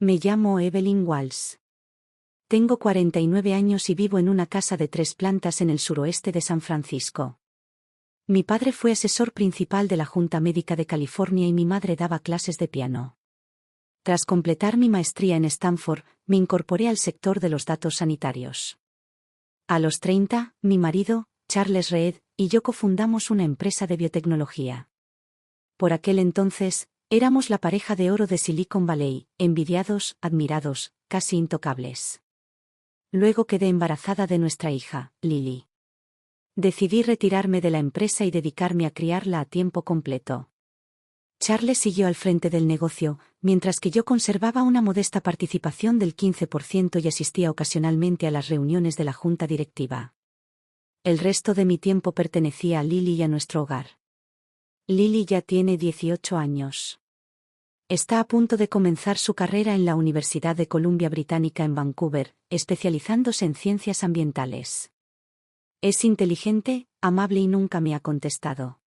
Me llamo Evelyn Walsh. Tengo 49 años y vivo en una casa de 3 plantas en el suroeste de San Francisco. Mi padre fue asesor principal de la Junta Médica de California y mi madre daba clases de piano. Tras completar mi maestría en Stanford, me incorporé al sector de los datos sanitarios. A los 30, mi marido, Charles Reed, y yo cofundamos una empresa de biotecnología. Por aquel entonces, éramos la pareja de oro de Silicon Valley, envidiados, admirados, casi intocables. Luego quedé embarazada de nuestra hija, Lily. Decidí retirarme de la empresa y dedicarme a criarla a tiempo completo. Charles siguió al frente del negocio, mientras que yo conservaba una modesta participación del 15% y asistía ocasionalmente a las reuniones de la junta directiva. El resto de mi tiempo pertenecía a Lily y a nuestro hogar. Lily ya tiene 18 años. Está a punto de comenzar su carrera en la Universidad de Columbia Británica en Vancouver, especializándose en ciencias ambientales. Es inteligente, amable y nunca me ha contestado.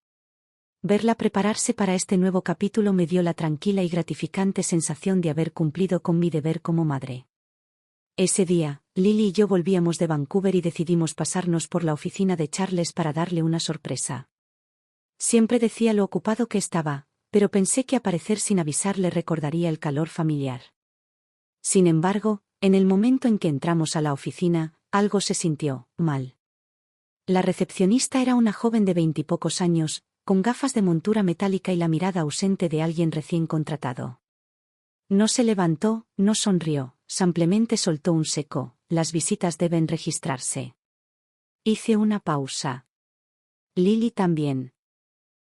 Verla prepararse para este nuevo capítulo me dio la tranquila y gratificante sensación de haber cumplido con mi deber como madre. Ese día, Lily y yo volvíamos de Vancouver y decidimos pasarnos por la oficina de Charles para darle una sorpresa. Siempre decía lo ocupado que estaba, pero pensé que aparecer sin avisar le recordaría el calor familiar. Sin embargo, en el momento en que entramos a la oficina, algo se sintió mal. La recepcionista era una joven de 20 y pocos años, con gafas de montura metálica y la mirada ausente de alguien recién contratado. No se levantó, no sonrió, simplemente soltó un seco: las visitas deben registrarse. Hice una pausa. Lily también.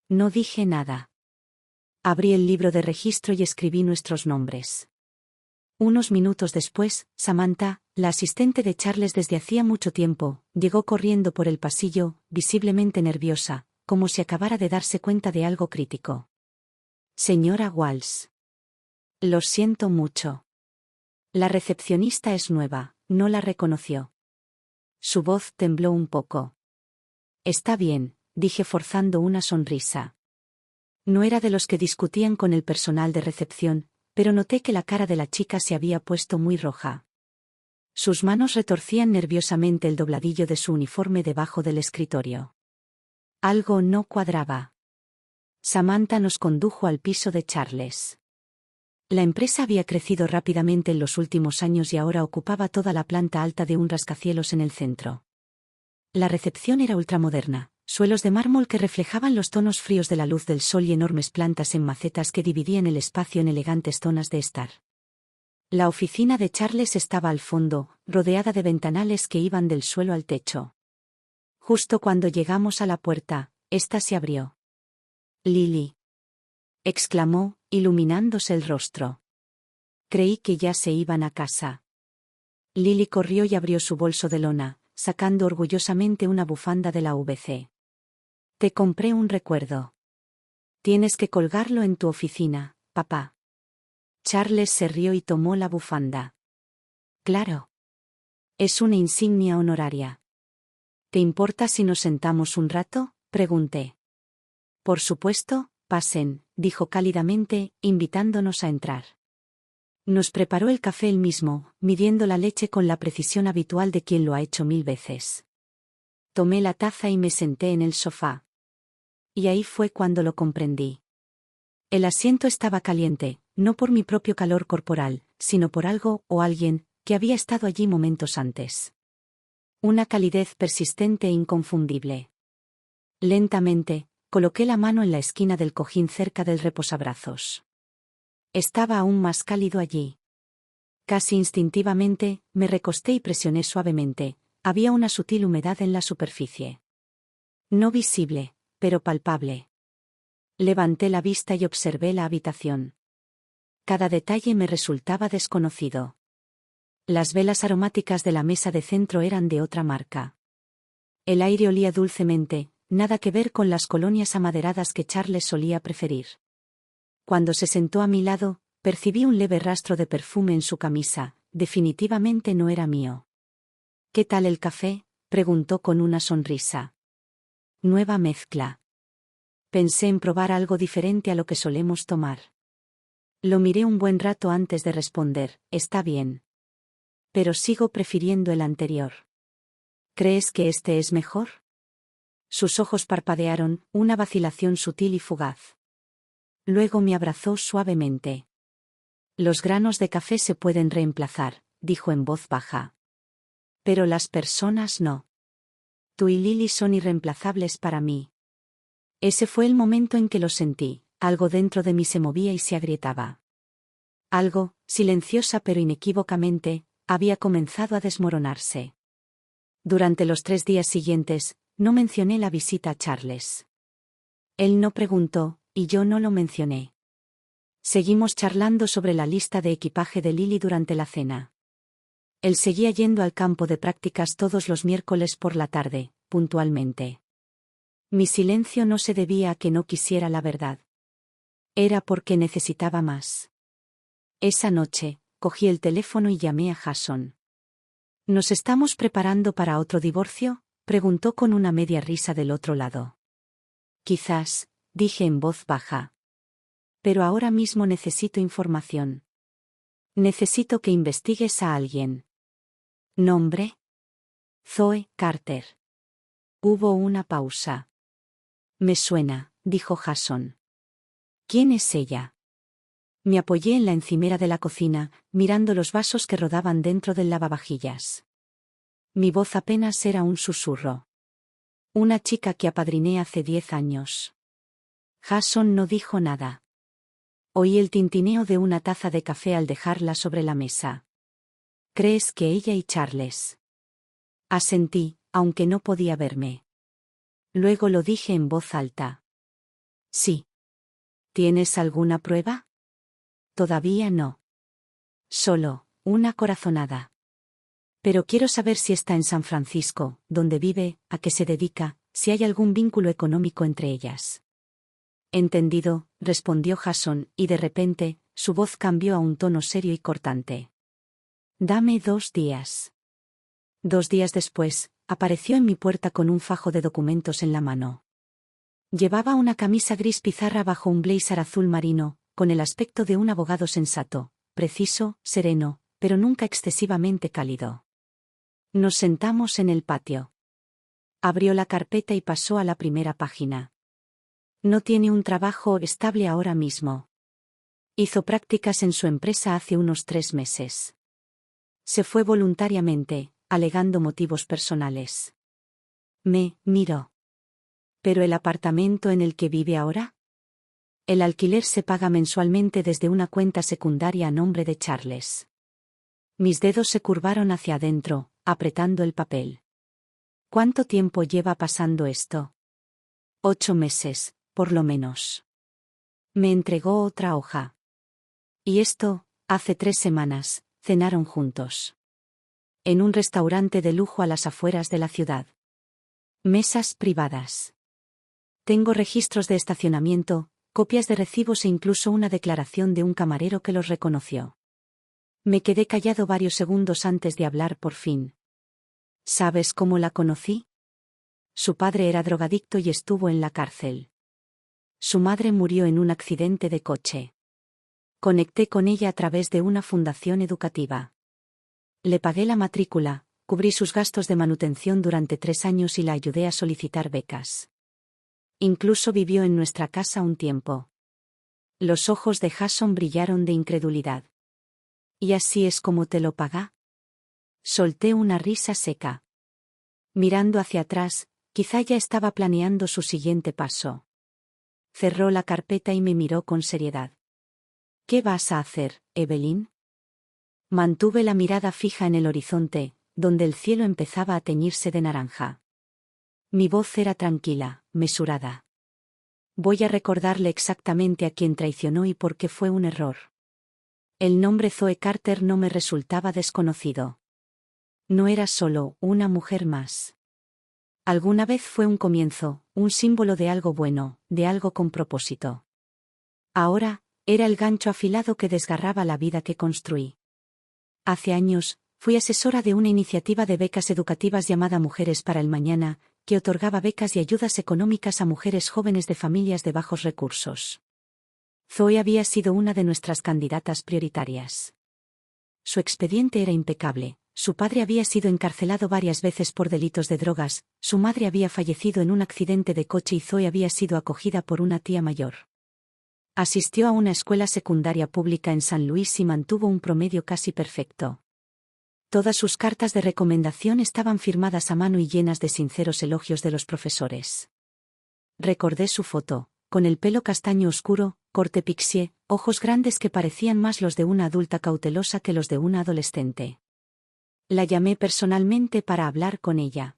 No dije nada. Abrí el libro de registro y escribí nuestros nombres. Unos minutos después, Samantha, la asistente de Charles desde hacía mucho tiempo, llegó corriendo por el pasillo, visiblemente nerviosa, como si acabara de darse cuenta de algo crítico. Señora Walsh. Lo siento mucho. La recepcionista es nueva, no la reconoció. Su voz tembló un poco. Está bien, dije forzando una sonrisa. No era de los que discutían con el personal de recepción, pero noté que la cara de la chica se había puesto muy roja. Sus manos retorcían nerviosamente el dobladillo de su uniforme debajo del escritorio. Algo no cuadraba. Samantha nos condujo al piso de Charles. La empresa había crecido rápidamente en los últimos años y ahora ocupaba toda la planta alta de un rascacielos en el centro. La recepción era ultramoderna, suelos de mármol que reflejaban los tonos fríos de la luz del sol y enormes plantas en macetas que dividían el espacio en elegantes zonas de estar. La oficina de Charles estaba al fondo, rodeada de ventanales que iban del suelo al techo. Justo cuando llegamos a la puerta, ésta se abrió. Lily. Exclamó, iluminándose el rostro. Creí que ya se iban a casa. Lily corrió y abrió su bolso de lona, sacando orgullosamente una bufanda de la VC. Te compré un recuerdo. Tienes que colgarlo en tu oficina, papá. Charles se rió y tomó la bufanda. Claro. Es una insignia honoraria. ¿Te importa si nos sentamos un rato?, pregunté. Por supuesto, pasen, dijo cálidamente, invitándonos a entrar. Nos preparó el café él mismo, midiendo la leche con la precisión habitual de quien lo ha hecho 1000 veces. Tomé la taza y me senté en el sofá. Y ahí fue cuando lo comprendí. El asiento estaba caliente, no por mi propio calor corporal, sino por algo o alguien que había estado allí momentos antes. Una calidez persistente e inconfundible. Lentamente, coloqué la mano en la esquina del cojín cerca del reposabrazos. Estaba aún más cálido allí. Casi instintivamente, me recosté y presioné suavemente. Había una sutil humedad en la superficie. No visible, pero palpable. Levanté la vista y observé la habitación. Cada detalle me resultaba desconocido. Las velas aromáticas de la mesa de centro eran de otra marca. El aire olía dulcemente, nada que ver con las colonias amaderadas que Charles solía preferir. Cuando se sentó a mi lado, percibí un leve rastro de perfume en su camisa, definitivamente no era mío. ¿Qué tal el café?, preguntó con una sonrisa. Nueva mezcla. Pensé en probar algo diferente a lo que solemos tomar. Lo miré un buen rato antes de responder, está bien. Pero sigo prefiriendo el anterior. ¿Crees que este es mejor? Sus ojos parpadearon, una vacilación sutil y fugaz. Luego me abrazó suavemente. Los granos de café se pueden reemplazar, dijo en voz baja. Pero las personas no. Tú y Lily son irreemplazables para mí. Ese fue el momento en que lo sentí, algo dentro de mí se movía y se agrietaba. Algo, silenciosa pero inequívocamente, había comenzado a desmoronarse. Durante los 3 días siguientes, no mencioné la visita a Charles. Él no preguntó, y yo no lo mencioné. Seguimos charlando sobre la lista de equipaje de Lily durante la cena. Él seguía yendo al campo de prácticas todos los miércoles por la tarde, puntualmente. Mi silencio no se debía a que no quisiera la verdad. Era porque necesitaba más. Esa noche, cogí el teléfono y llamé a Jason. ¿Nos estamos preparando para otro divorcio?, preguntó con una media risa del otro lado. Quizás, dije en voz baja. Pero ahora mismo necesito información. Necesito que investigues a alguien. ¿Nombre? Zoe Carter. Hubo una pausa. Me suena, dijo Jason. ¿Quién es ella? Me apoyé en la encimera de la cocina, mirando los vasos que rodaban dentro del lavavajillas. Mi voz apenas era un susurro. Una chica que apadriné hace 10 años. Jason no dijo nada. Oí el tintineo de una taza de café al dejarla sobre la mesa. ¿Crees que ella y Charles? Asentí, aunque no podía verme. Luego lo dije en voz alta. Sí. ¿Tienes alguna prueba? Todavía no. Solo, una corazonada. Pero quiero saber si está en San Francisco, dónde vive, a qué se dedica, si hay algún vínculo económico entre ellas. Entendido, respondió Jason, y de repente, su voz cambió a un tono serio y cortante. Dame 2 días. 2 días después, apareció en mi puerta con un fajo de documentos en la mano. Llevaba una camisa gris pizarra bajo un blazer azul marino, con el aspecto de un abogado sensato, preciso, sereno, pero nunca excesivamente cálido. Nos sentamos en el patio. Abrió la carpeta y pasó a la primera página. No tiene un trabajo estable ahora mismo. Hizo prácticas en su empresa hace unos 3 meses. Se fue voluntariamente, alegando motivos personales. Me miró. ¿Pero el apartamento en el que vive ahora? El alquiler se paga mensualmente desde una cuenta secundaria a nombre de Charles. Mis dedos se curvaron hacia adentro, apretando el papel. ¿Cuánto tiempo lleva pasando esto? 8 meses, por lo menos. Me entregó otra hoja. Y esto, hace 3 semanas, cenaron juntos. En un restaurante de lujo a las afueras de la ciudad. Mesas privadas. Tengo registros de estacionamiento, copias de recibos e incluso una declaración de un camarero que los reconoció. Me quedé callado varios segundos antes de hablar por fin. ¿Sabes cómo la conocí? Su padre era drogadicto y estuvo en la cárcel. Su madre murió en un accidente de coche. Conecté con ella a través de una fundación educativa. Le pagué la matrícula, cubrí sus gastos de manutención durante 3 años y la ayudé a solicitar becas. Incluso vivió en nuestra casa un tiempo. Los ojos de Jason brillaron de incredulidad. ¿Y así es como te lo paga? Solté una risa seca. Mirando hacia atrás, quizá ya estaba planeando su siguiente paso. Cerró la carpeta y me miró con seriedad. ¿Qué vas a hacer, Evelyn? Mantuve la mirada fija en el horizonte, donde el cielo empezaba a teñirse de naranja. Mi voz era tranquila, mesurada. Voy a recordarle exactamente a quién traicionó y por qué fue un error. El nombre Zoe Carter no me resultaba desconocido. No era solo una mujer más. Alguna vez fue un comienzo, un símbolo de algo bueno, de algo con propósito. Ahora, era el gancho afilado que desgarraba la vida que construí. Hace años, fui asesora de una iniciativa de becas educativas llamada Mujeres para el Mañana, que otorgaba becas y ayudas económicas a mujeres jóvenes de familias de bajos recursos. Zoe había sido una de nuestras candidatas prioritarias. Su expediente era impecable. Su padre había sido encarcelado varias veces por delitos de drogas, su madre había fallecido en un accidente de coche y Zoe había sido acogida por una tía mayor. Asistió a una escuela secundaria pública en San Luis y mantuvo un promedio casi perfecto. Todas sus cartas de recomendación estaban firmadas a mano y llenas de sinceros elogios de los profesores. Recordé su foto, con el pelo castaño oscuro, corte pixie, ojos grandes que parecían más los de una adulta cautelosa que los de una adolescente. La llamé personalmente para hablar con ella.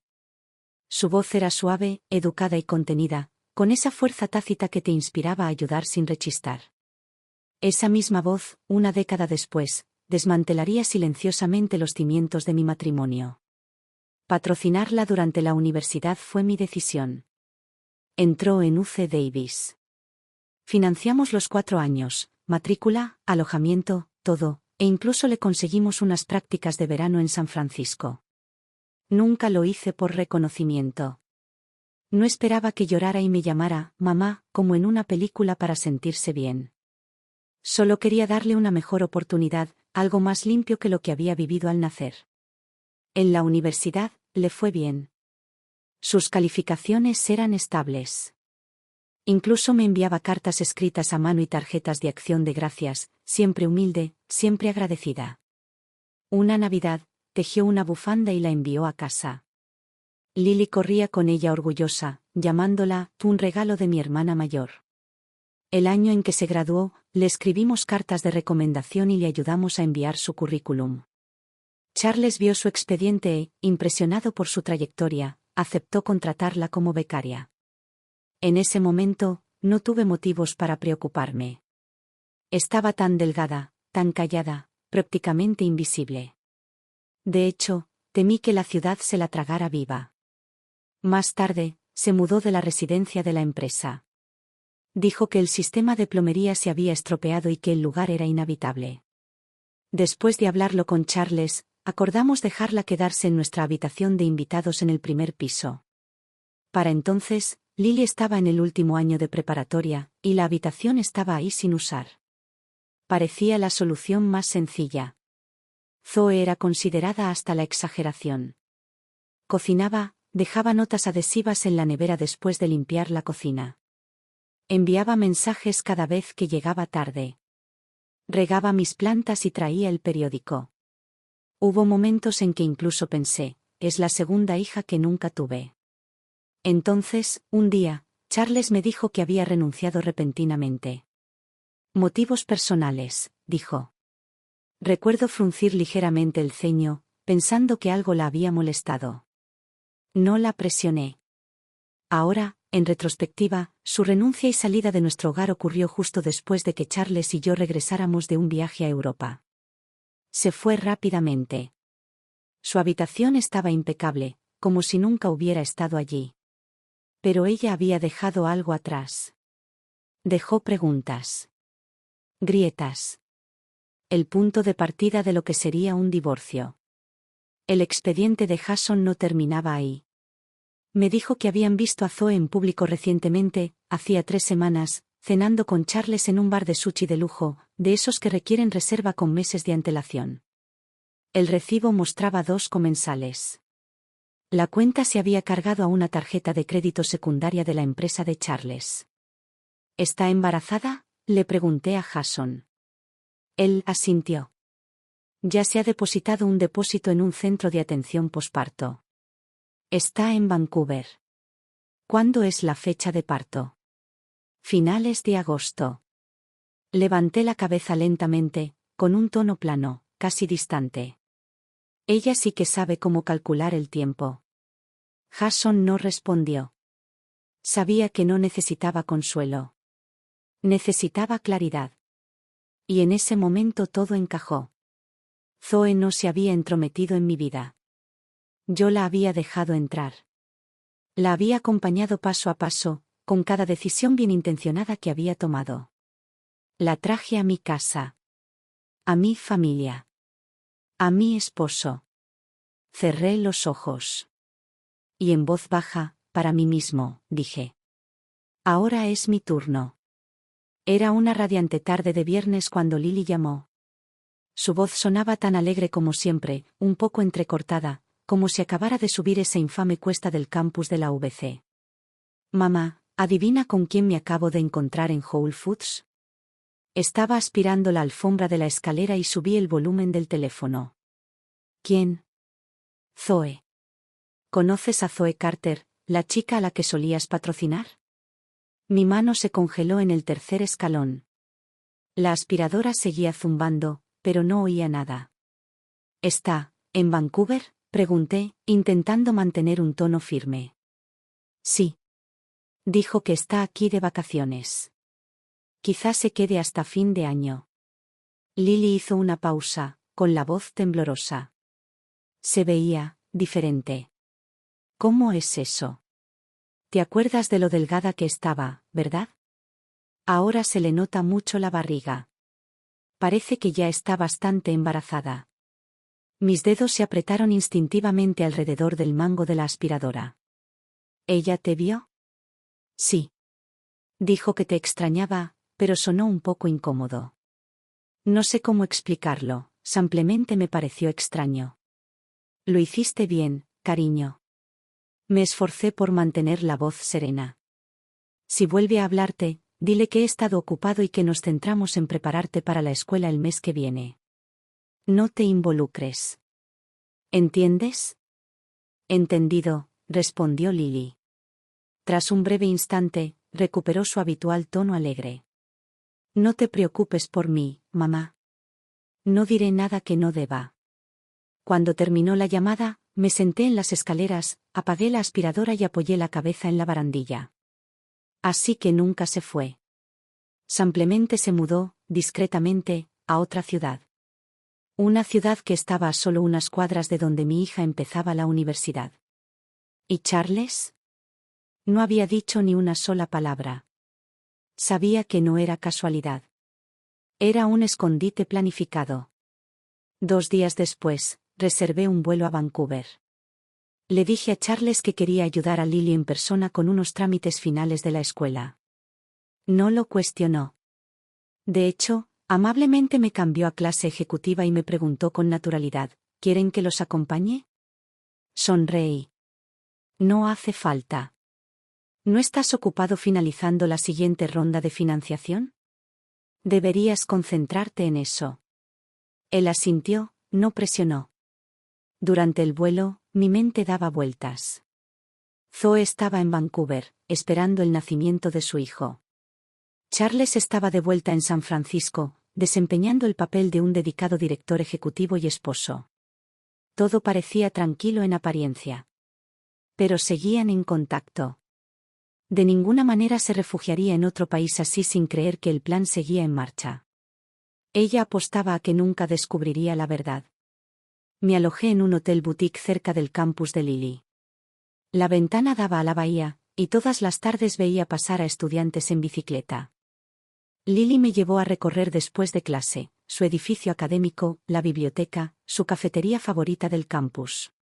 Su voz era suave, educada y contenida, con esa fuerza tácita que te inspiraba a ayudar sin rechistar. Esa misma voz, una década después, desmantelaría silenciosamente los cimientos de mi matrimonio. Patrocinarla durante la universidad fue mi decisión. Entró en UC Davis. Financiamos los 4 años, matrícula, alojamiento, todo, e incluso le conseguimos unas prácticas de verano en San Francisco. Nunca lo hice por reconocimiento. No esperaba que llorara y me llamara mamá, como en una película para sentirse bien. Solo quería darle una mejor oportunidad, algo más limpio que lo que había vivido al nacer. En la universidad, le fue bien. Sus calificaciones eran estables. Incluso me enviaba cartas escritas a mano y tarjetas de acción de gracias, siempre humilde, siempre agradecida. Una Navidad, tejió una bufanda y la envió a casa. Lily corría con ella orgullosa, llamándola un regalo de mi hermana mayor. El año en que se graduó, le escribimos cartas de recomendación y le ayudamos a enviar su currículum. Charles vio su expediente e, impresionado por su trayectoria, aceptó contratarla como becaria. En ese momento, no tuve motivos para preocuparme. Estaba tan delgada, tan callada, prácticamente invisible. De hecho, temí que la ciudad se la tragara viva. Más tarde, se mudó de la residencia de la empresa. Dijo que el sistema de plomería se había estropeado y que el lugar era inhabitable. Después de hablarlo con Charles, acordamos dejarla quedarse en nuestra habitación de invitados en el primer piso. Para entonces, Lily estaba en el último año de preparatoria, y la habitación estaba ahí sin usar. Parecía la solución más sencilla. Zoe era considerada hasta la exageración. Cocinaba, dejaba notas adhesivas en la nevera después de limpiar la cocina. Enviaba mensajes cada vez que llegaba tarde. Regaba mis plantas y traía el periódico. Hubo momentos en que incluso pensé, es la segunda hija que nunca tuve. Entonces, un día, Charles me dijo que había renunciado repentinamente. Motivos personales, dijo. Recuerdo fruncir ligeramente el ceño, pensando que algo la había molestado. No la presioné. Ahora, en retrospectiva, su renuncia y salida de nuestro hogar ocurrió justo después de que Charles y yo regresáramos de un viaje a Europa. Se fue rápidamente. Su habitación estaba impecable, como si nunca hubiera estado allí. Pero ella había dejado algo atrás. Dejó preguntas. Grietas. El punto de partida de lo que sería un divorcio. El expediente de Jason no terminaba ahí. Me dijo que habían visto a Zoe en público recientemente, hacía 3 semanas, cenando con Charles en un bar de sushi de lujo, de esos que requieren reserva con meses de antelación. El recibo mostraba 2 comensales. La cuenta se había cargado a una tarjeta de crédito secundaria de la empresa de Charles. ¿Está embarazada?, le pregunté a Jason. Él asintió. Ya se ha depositado un depósito en un centro de atención posparto. Está en Vancouver. ¿Cuándo es la fecha de parto? Finales de agosto. Levanté la cabeza lentamente, con un tono plano, casi distante. Ella sí que sabe cómo calcular el tiempo. Jason no respondió. Sabía que no necesitaba consuelo. Necesitaba claridad. Y en ese momento todo encajó. Zoe no se había entrometido en mi vida. Yo la había dejado entrar. La había acompañado paso a paso, con cada decisión bien intencionada que había tomado. La traje a mi casa. A mi familia. A mi esposo. Cerré los ojos. Y en voz baja, para mí mismo, dije. Ahora es mi turno. Era una radiante tarde de viernes cuando Lily llamó. Su voz sonaba tan alegre como siempre, un poco entrecortada, como si acabara de subir esa infame cuesta del campus de la UBC. Mamá, ¿adivina con quién me acabo de encontrar en Whole Foods? Estaba aspirando la alfombra de la escalera y subí el volumen del teléfono. ¿Quién? Zoe. ¿Conoces a Zoe Carter, la chica a la que solías patrocinar? Mi mano se congeló en el tercer escalón. La aspiradora seguía zumbando, pero no oía nada. ¿Está en Vancouver?, pregunté, intentando mantener un tono firme. Sí. Dijo que está aquí de vacaciones. Quizás se quede hasta fin de año. Lily hizo una pausa, con la voz temblorosa. Se veía diferente. ¿Cómo es eso? ¿Te acuerdas de lo delgada que estaba, verdad? Ahora se le nota mucho la barriga. Parece que ya está bastante embarazada. Mis dedos se apretaron instintivamente alrededor del mango de la aspiradora. ¿Ella te vio? Sí. Dijo que te extrañaba, pero sonó un poco incómodo. No sé cómo explicarlo, simplemente me pareció extraño. Lo hiciste bien, cariño. Me esforcé por mantener la voz serena. Si vuelve a hablarte, dile que he estado ocupado y que nos centramos en prepararte para la escuela el mes que viene. No te involucres. ¿Entiendes? Entendido, respondió Lily. Tras un breve instante, recuperó su habitual tono alegre. No te preocupes por mí, mamá. No diré nada que no deba. Cuando terminó la llamada, me senté en las escaleras, apagué la aspiradora y apoyé la cabeza en la barandilla. Así que nunca se fue. Simplemente se mudó, discretamente, a otra ciudad. Una ciudad que estaba a solo unas cuadras de donde mi hija empezaba la universidad. ¿Y Charles? No había dicho ni una sola palabra. Sabía que no era casualidad. Era un escondite planificado. 2 días después, reservé un vuelo a Vancouver. Le dije a Charles que quería ayudar a Lily en persona con unos trámites finales de la escuela. No lo cuestionó. De hecho, amablemente me cambió a clase ejecutiva y me preguntó con naturalidad, ¿quieren que los acompañe? Sonreí. No hace falta. ¿No estás ocupado finalizando la siguiente ronda de financiación? Deberías concentrarte en eso. Él asintió, no presionó. Durante el vuelo, mi mente daba vueltas. Zoe estaba en Vancouver, esperando el nacimiento de su hijo. Charles estaba de vuelta en San Francisco, desempeñando el papel de un dedicado director ejecutivo y esposo. Todo parecía tranquilo en apariencia. Pero seguían en contacto. De ninguna manera se refugiaría en otro país así sin creer que el plan seguía en marcha. Ella apostaba a que nunca descubriría la verdad. Me alojé en un hotel boutique cerca del campus de Lily. La ventana daba a la bahía, y todas las tardes veía pasar a estudiantes en bicicleta. Lily me llevó a recorrer después de clase, su edificio académico, la biblioteca, su cafetería favorita del campus.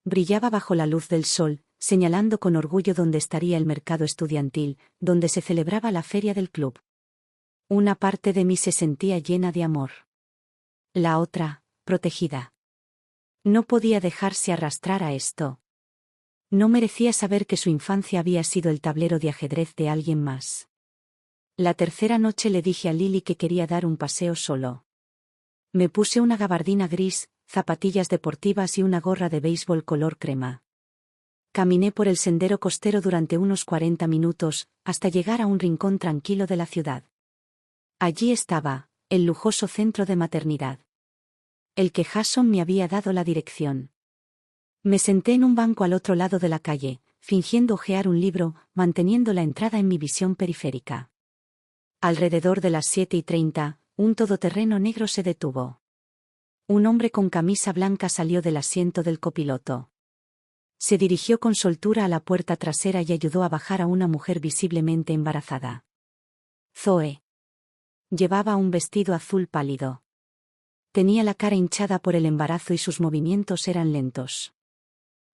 Brillaba bajo la luz del sol, señalando con orgullo dónde estaría el mercado estudiantil, donde se celebraba la feria del club. Una parte de mí se sentía llena de amor. La otra, protegida. No podía dejarse arrastrar a esto. No merecía saber que su infancia había sido el tablero de ajedrez de alguien más. La tercera noche le dije a Lily que quería dar un paseo solo. Me puse una gabardina gris, zapatillas deportivas y una gorra de béisbol color crema. Caminé por el sendero costero durante unos 40 minutos, hasta llegar a un rincón tranquilo de la ciudad. Allí estaba, el lujoso centro de maternidad. El que Jason me había dado la dirección. Me senté en un banco al otro lado de la calle, fingiendo hojear un libro, manteniendo la entrada en mi visión periférica. Alrededor de las 7:30, un todoterreno negro se detuvo. Un hombre con camisa blanca salió del asiento del copiloto. Se dirigió con soltura a la puerta trasera y ayudó a bajar a una mujer visiblemente embarazada. Zoe. Llevaba un vestido azul pálido. Tenía la cara hinchada por el embarazo y sus movimientos eran lentos.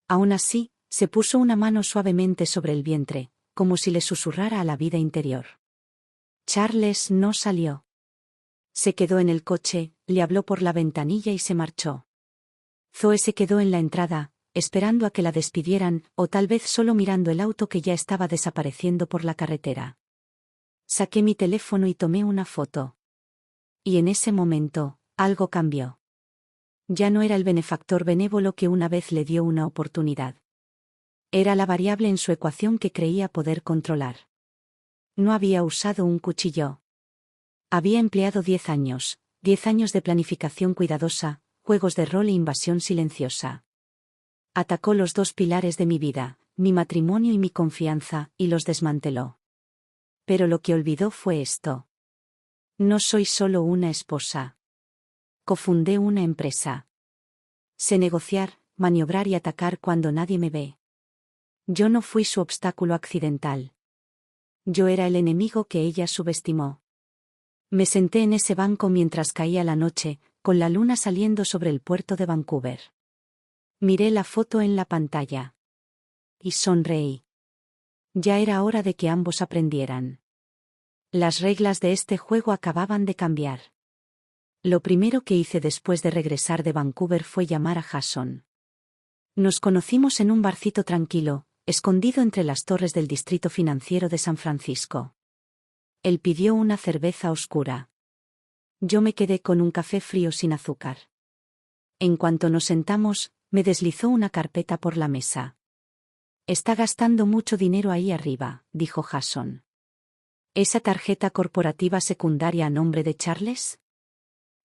Aún así, se puso una mano suavemente sobre el vientre, como si le susurrara a la vida interior. Charles no salió. Se quedó en el coche, le habló por la ventanilla y se marchó. Zoe se quedó en la entrada, esperando a que la despidieran, o tal vez solo mirando el auto que ya estaba desapareciendo por la carretera. Saqué mi teléfono y tomé una foto. Y en ese momento, algo cambió. Ya no era el benefactor benévolo que una vez le dio una oportunidad. Era la variable en su ecuación que creía poder controlar. No había usado un cuchillo. Había empleado 10 años, 10 años de planificación cuidadosa, juegos de rol e invasión silenciosa. Atacó los dos pilares de mi vida, mi matrimonio y mi confianza, y los desmanteló. Pero lo que olvidó fue esto. No soy solo una esposa. Cofundé una empresa. Sé negociar, maniobrar y atacar cuando nadie me ve. Yo no fui su obstáculo accidental. Yo era el enemigo que ella subestimó. Me senté en ese banco mientras caía la noche, con la luna saliendo sobre el puerto de Vancouver. Miré la foto en la pantalla. Y sonreí. Ya era hora de que ambos aprendieran. Las reglas de este juego acababan de cambiar. Lo primero que hice después de regresar de Vancouver fue llamar a Jason. Nos conocimos en un barcito tranquilo, escondido entre las torres del distrito financiero de San Francisco. Él pidió una cerveza oscura. Yo me quedé con un café frío sin azúcar. En cuanto nos sentamos, me deslizó una carpeta por la mesa. Está gastando mucho dinero ahí arriba, dijo Jason. ¿Esa tarjeta corporativa secundaria a nombre de Charles?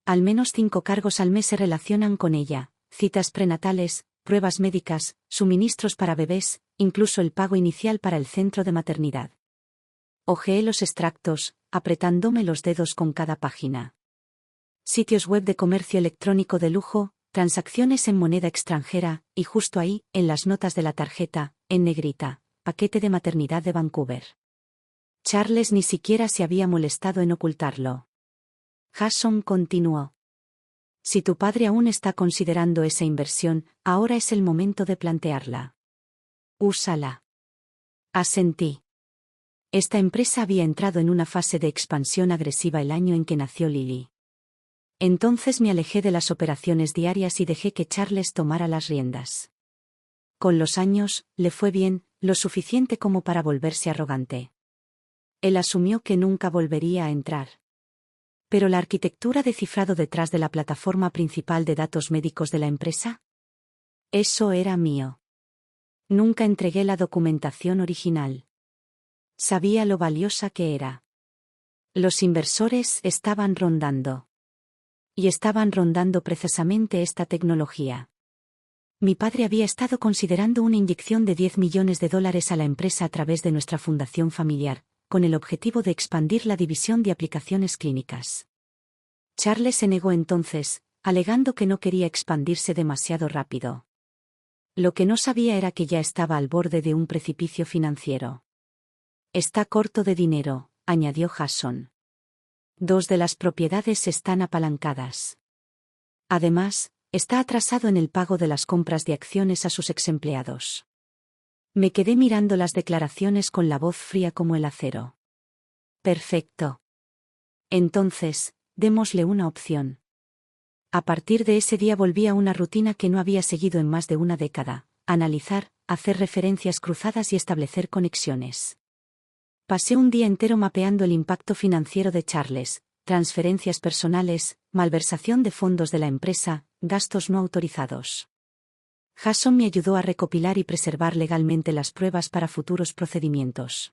Al menos 5 cargos al mes se relacionan con ella, citas prenatales, pruebas médicas, suministros para bebés, incluso el pago inicial para el centro de maternidad. Hojeé los extractos, apretándome los dedos con cada página. Sitios web de comercio electrónico de lujo, transacciones en moneda extranjera, y justo ahí, en las notas de la tarjeta, en negrita, paquete de maternidad de Vancouver. Charles ni siquiera se había molestado en ocultarlo. Jason continuó. Si tu padre aún está considerando esa inversión, ahora es el momento de plantearla. Úsala. Asentí. Esta empresa había entrado en una fase de expansión agresiva el año en que nació Lily. Entonces me alejé de las operaciones diarias y dejé que Charles tomara las riendas. Con los años, le fue bien, lo suficiente como para volverse arrogante. Él asumió que nunca volvería a entrar. ¿Pero la arquitectura de cifrado detrás de la plataforma principal de datos médicos de la empresa? Eso era mío. Nunca entregué la documentación original. Sabía lo valiosa que era. Los inversores estaban rondando. Y estaban rondando precisamente esta tecnología. Mi padre había estado considerando una inyección de $10 millones a la empresa a través de nuestra fundación familiar, con el objetivo de expandir la división de aplicaciones clínicas. Charles se negó entonces, alegando que no quería expandirse demasiado rápido. Lo que no sabía era que ya estaba al borde de un precipicio financiero. Está corto de dinero, añadió Jason. 2 de las propiedades están apalancadas. Además, está atrasado en el pago de las compras de acciones a sus exempleados. Me quedé mirando las declaraciones con la voz fría como el acero. Perfecto. Entonces, démosle una opción. A partir de ese día volví a una rutina que no había seguido en más de una década: analizar, hacer referencias cruzadas y establecer conexiones. Pasé un día entero mapeando el impacto financiero de Charles, transferencias personales, malversación de fondos de la empresa, gastos no autorizados. Jason me ayudó a recopilar y preservar legalmente las pruebas para futuros procedimientos.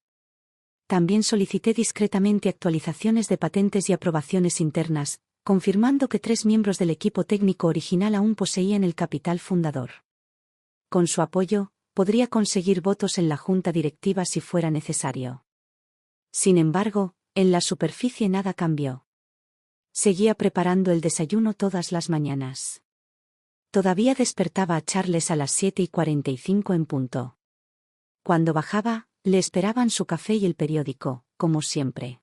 También solicité discretamente actualizaciones de patentes y aprobaciones internas, confirmando que 3 miembros del equipo técnico original aún poseían el capital fundador. Con su apoyo, podría conseguir votos en la junta directiva si fuera necesario. Sin embargo, en la superficie nada cambió. Seguía preparando el desayuno todas las mañanas. Todavía despertaba a Charles a las 7:45 en punto. Cuando bajaba, le esperaban su café y el periódico, como siempre.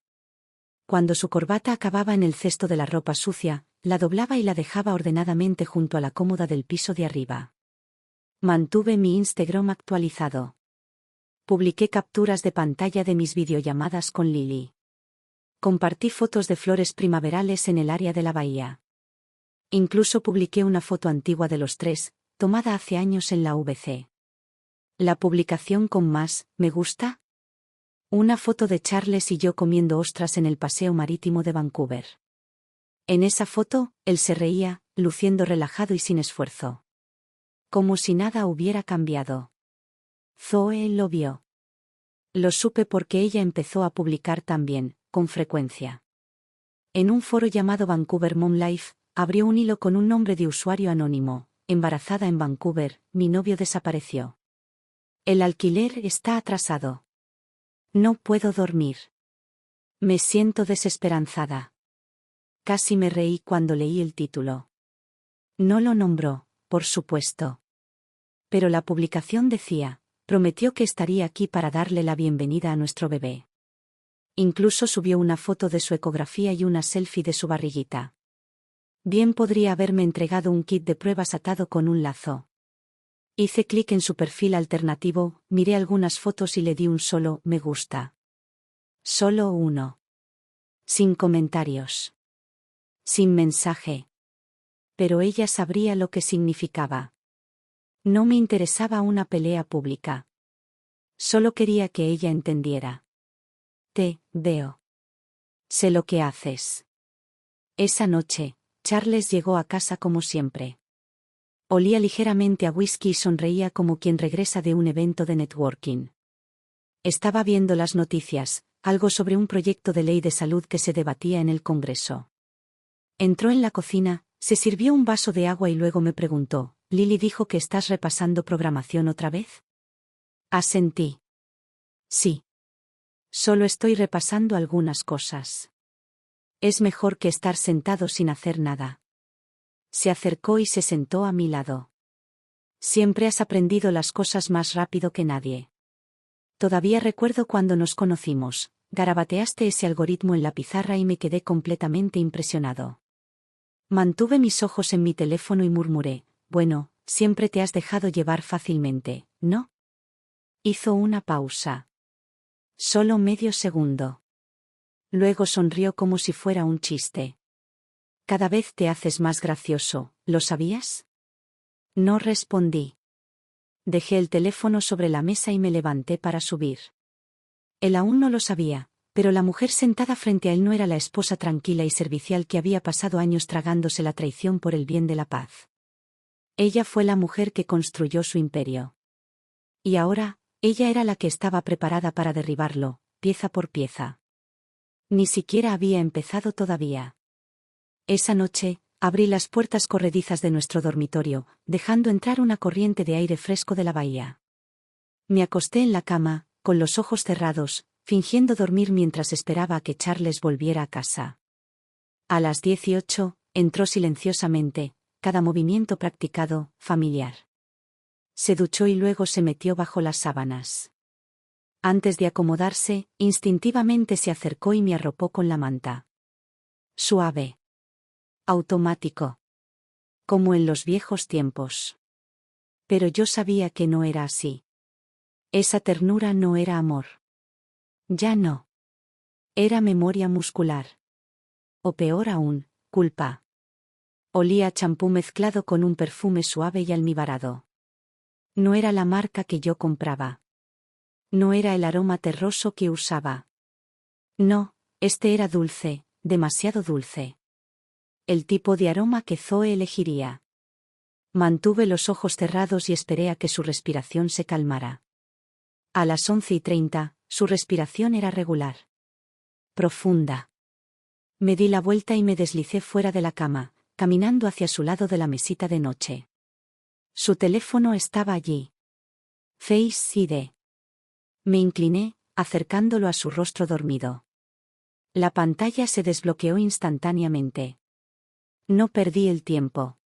Cuando su corbata acababa en el cesto de la ropa sucia, la doblaba y la dejaba ordenadamente junto a la cómoda del piso de arriba. Mantuve mi Instagram actualizado. Publiqué capturas de pantalla de mis videollamadas con Lily. Compartí fotos de flores primaverales en el área de la bahía. Incluso publiqué una foto antigua de los tres, tomada hace años en la VC. La publicación con más «me gusta». Una foto de Charles y yo comiendo ostras en el paseo marítimo de Vancouver. En esa foto, él se reía, luciendo relajado y sin esfuerzo. Como si nada hubiera cambiado. Zoe lo vio. Lo supe porque ella empezó a publicar también, con frecuencia. En un foro llamado Vancouver Mom Life, abrió un hilo con un nombre de usuario anónimo: embarazada en Vancouver, mi novio desapareció. El alquiler está atrasado. No puedo dormir. Me siento desesperanzada. Casi me reí cuando leí el título. No lo nombró, por supuesto. Pero la publicación decía: prometió que estaría aquí para darle la bienvenida a nuestro bebé. Incluso subió una foto de su ecografía y una selfie de su barriguita. Bien podría haberme entregado un kit de pruebas atado con un lazo. Hice clic en su perfil alternativo, miré algunas fotos y le di un solo «me gusta». Solo uno. Sin comentarios. Sin mensaje. Pero ella sabría lo que significaba. No me interesaba una pelea pública. Solo quería que ella entendiera. Te veo. Sé lo que haces. Esa noche, Charles llegó a casa como siempre. Olía ligeramente a whisky y sonreía como quien regresa de un evento de networking. Estaba viendo las noticias, algo sobre un proyecto de ley de salud que se debatía en el Congreso. Entró en la cocina, se sirvió un vaso de agua y luego me preguntó: «Lily dijo que estás repasando programación otra vez». Asentí. Sí. Solo estoy repasando algunas cosas. Es mejor que estar sentado sin hacer nada. Se acercó y se sentó a mi lado. Siempre has aprendido las cosas más rápido que nadie. Todavía recuerdo cuando nos conocimos, garabateaste ese algoritmo en la pizarra y me quedé completamente impresionado. Mantuve mis ojos en mi teléfono y murmuré: bueno, siempre te has dejado llevar fácilmente, ¿no? Hizo una pausa. Solo medio segundo. Luego sonrió como si fuera un chiste. Cada vez te haces más gracioso, ¿lo sabías? No respondí. Dejé el teléfono sobre la mesa y me levanté para subir. Él aún no lo sabía, pero la mujer sentada frente a él no era la esposa tranquila y servicial que había pasado años tragándose la traición por el bien de la paz. Ella fue la mujer que construyó su imperio. Y ahora, ella era la que estaba preparada para derribarlo, pieza por pieza. Ni siquiera había empezado todavía. Esa noche, abrí las puertas corredizas de nuestro dormitorio, dejando entrar una corriente de aire fresco de la bahía. Me acosté en la cama, con los ojos cerrados, fingiendo dormir mientras esperaba a que Charles volviera a casa. A las 18, entró silenciosamente, cada movimiento practicado, familiar. Se duchó y luego se metió bajo las sábanas. Antes de acomodarse, instintivamente se acercó y me arropó con la manta. Suave. Automático. Como en los viejos tiempos. Pero yo sabía que no era así. Esa ternura no era amor. Ya no. Era memoria muscular. O peor aún, culpa. Olía a champú mezclado con un perfume suave y almibarado. No era la marca que yo compraba. No era el aroma terroso que usaba. No, este era dulce, demasiado dulce. El tipo de aroma que Zoe elegiría. Mantuve los ojos cerrados y esperé a que su respiración se calmara. A las 11:30, su respiración era regular. Profunda. Me di la vuelta y me deslicé fuera de la cama, caminando hacia su lado de la mesita de noche. Su teléfono estaba allí. Face ID. Me incliné, acercándolo a su rostro dormido. La pantalla se desbloqueó instantáneamente. No perdí el tiempo.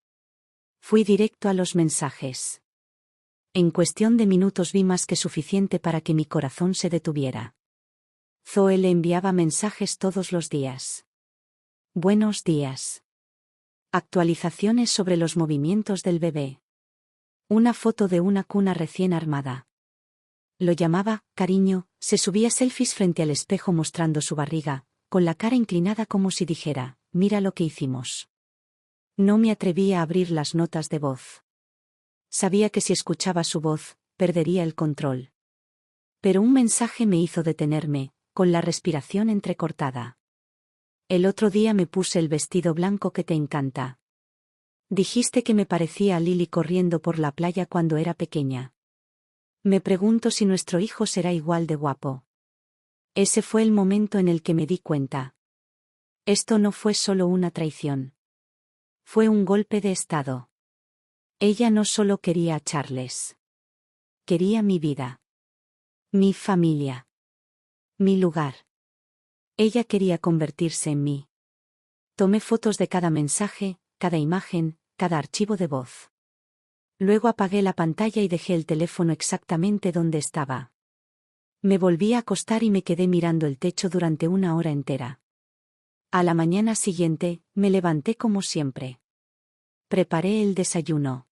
Fui directo a los mensajes. En cuestión de minutos vi más que suficiente para que mi corazón se detuviera. Zoe le enviaba mensajes todos los días. Buenos días. Actualizaciones sobre los movimientos del bebé. Una foto de una cuna recién armada. Lo llamaba cariño, se subía selfies frente al espejo mostrando su barriga, con la cara inclinada como si dijera, mira lo que hicimos. No me atreví a abrir las notas de voz. Sabía que si escuchaba su voz, perdería el control. Pero un mensaje me hizo detenerme, con la respiración entrecortada. El otro día me puse el vestido blanco que te encanta. Dijiste que me parecía a Lily corriendo por la playa cuando era pequeña. Me pregunto si nuestro hijo será igual de guapo. Ese fue el momento en el que me di cuenta. Esto no fue solo una traición. Fue un golpe de estado. Ella no solo quería a Charles. Quería mi vida. Mi familia. Mi lugar. Ella quería convertirse en mí. Tomé fotos de cada mensaje, cada imagen, cada archivo de voz. Luego apagué la pantalla y dejé el teléfono exactamente donde estaba. Me volví a acostar y me quedé mirando el techo durante una hora entera. A la mañana siguiente, me levanté como siempre. Preparé el desayuno.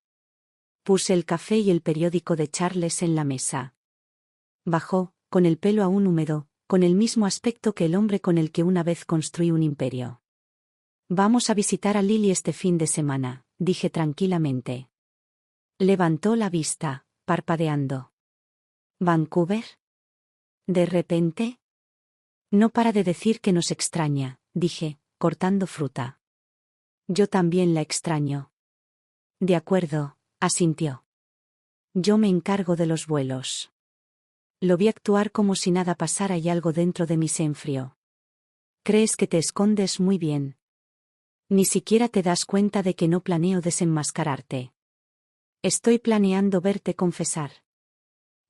Puse el café y el periódico de Charles en la mesa. Bajó, con el pelo aún húmedo, con el mismo aspecto que el hombre con el que una vez construí un imperio. Vamos a visitar a Lily este fin de semana, dije tranquilamente. Levantó la vista, parpadeando. ¿Vancouver? ¿De repente? No para de decir que nos extraña, dije, cortando fruta. Yo también la extraño. De acuerdo, asintió. Yo me encargo de los vuelos. Lo vi actuar como si nada pasara y algo dentro de mí se enfrió. Crees que te escondes muy bien. Ni siquiera te das cuenta de que no planeo desenmascararte. Estoy planeando verte confesar.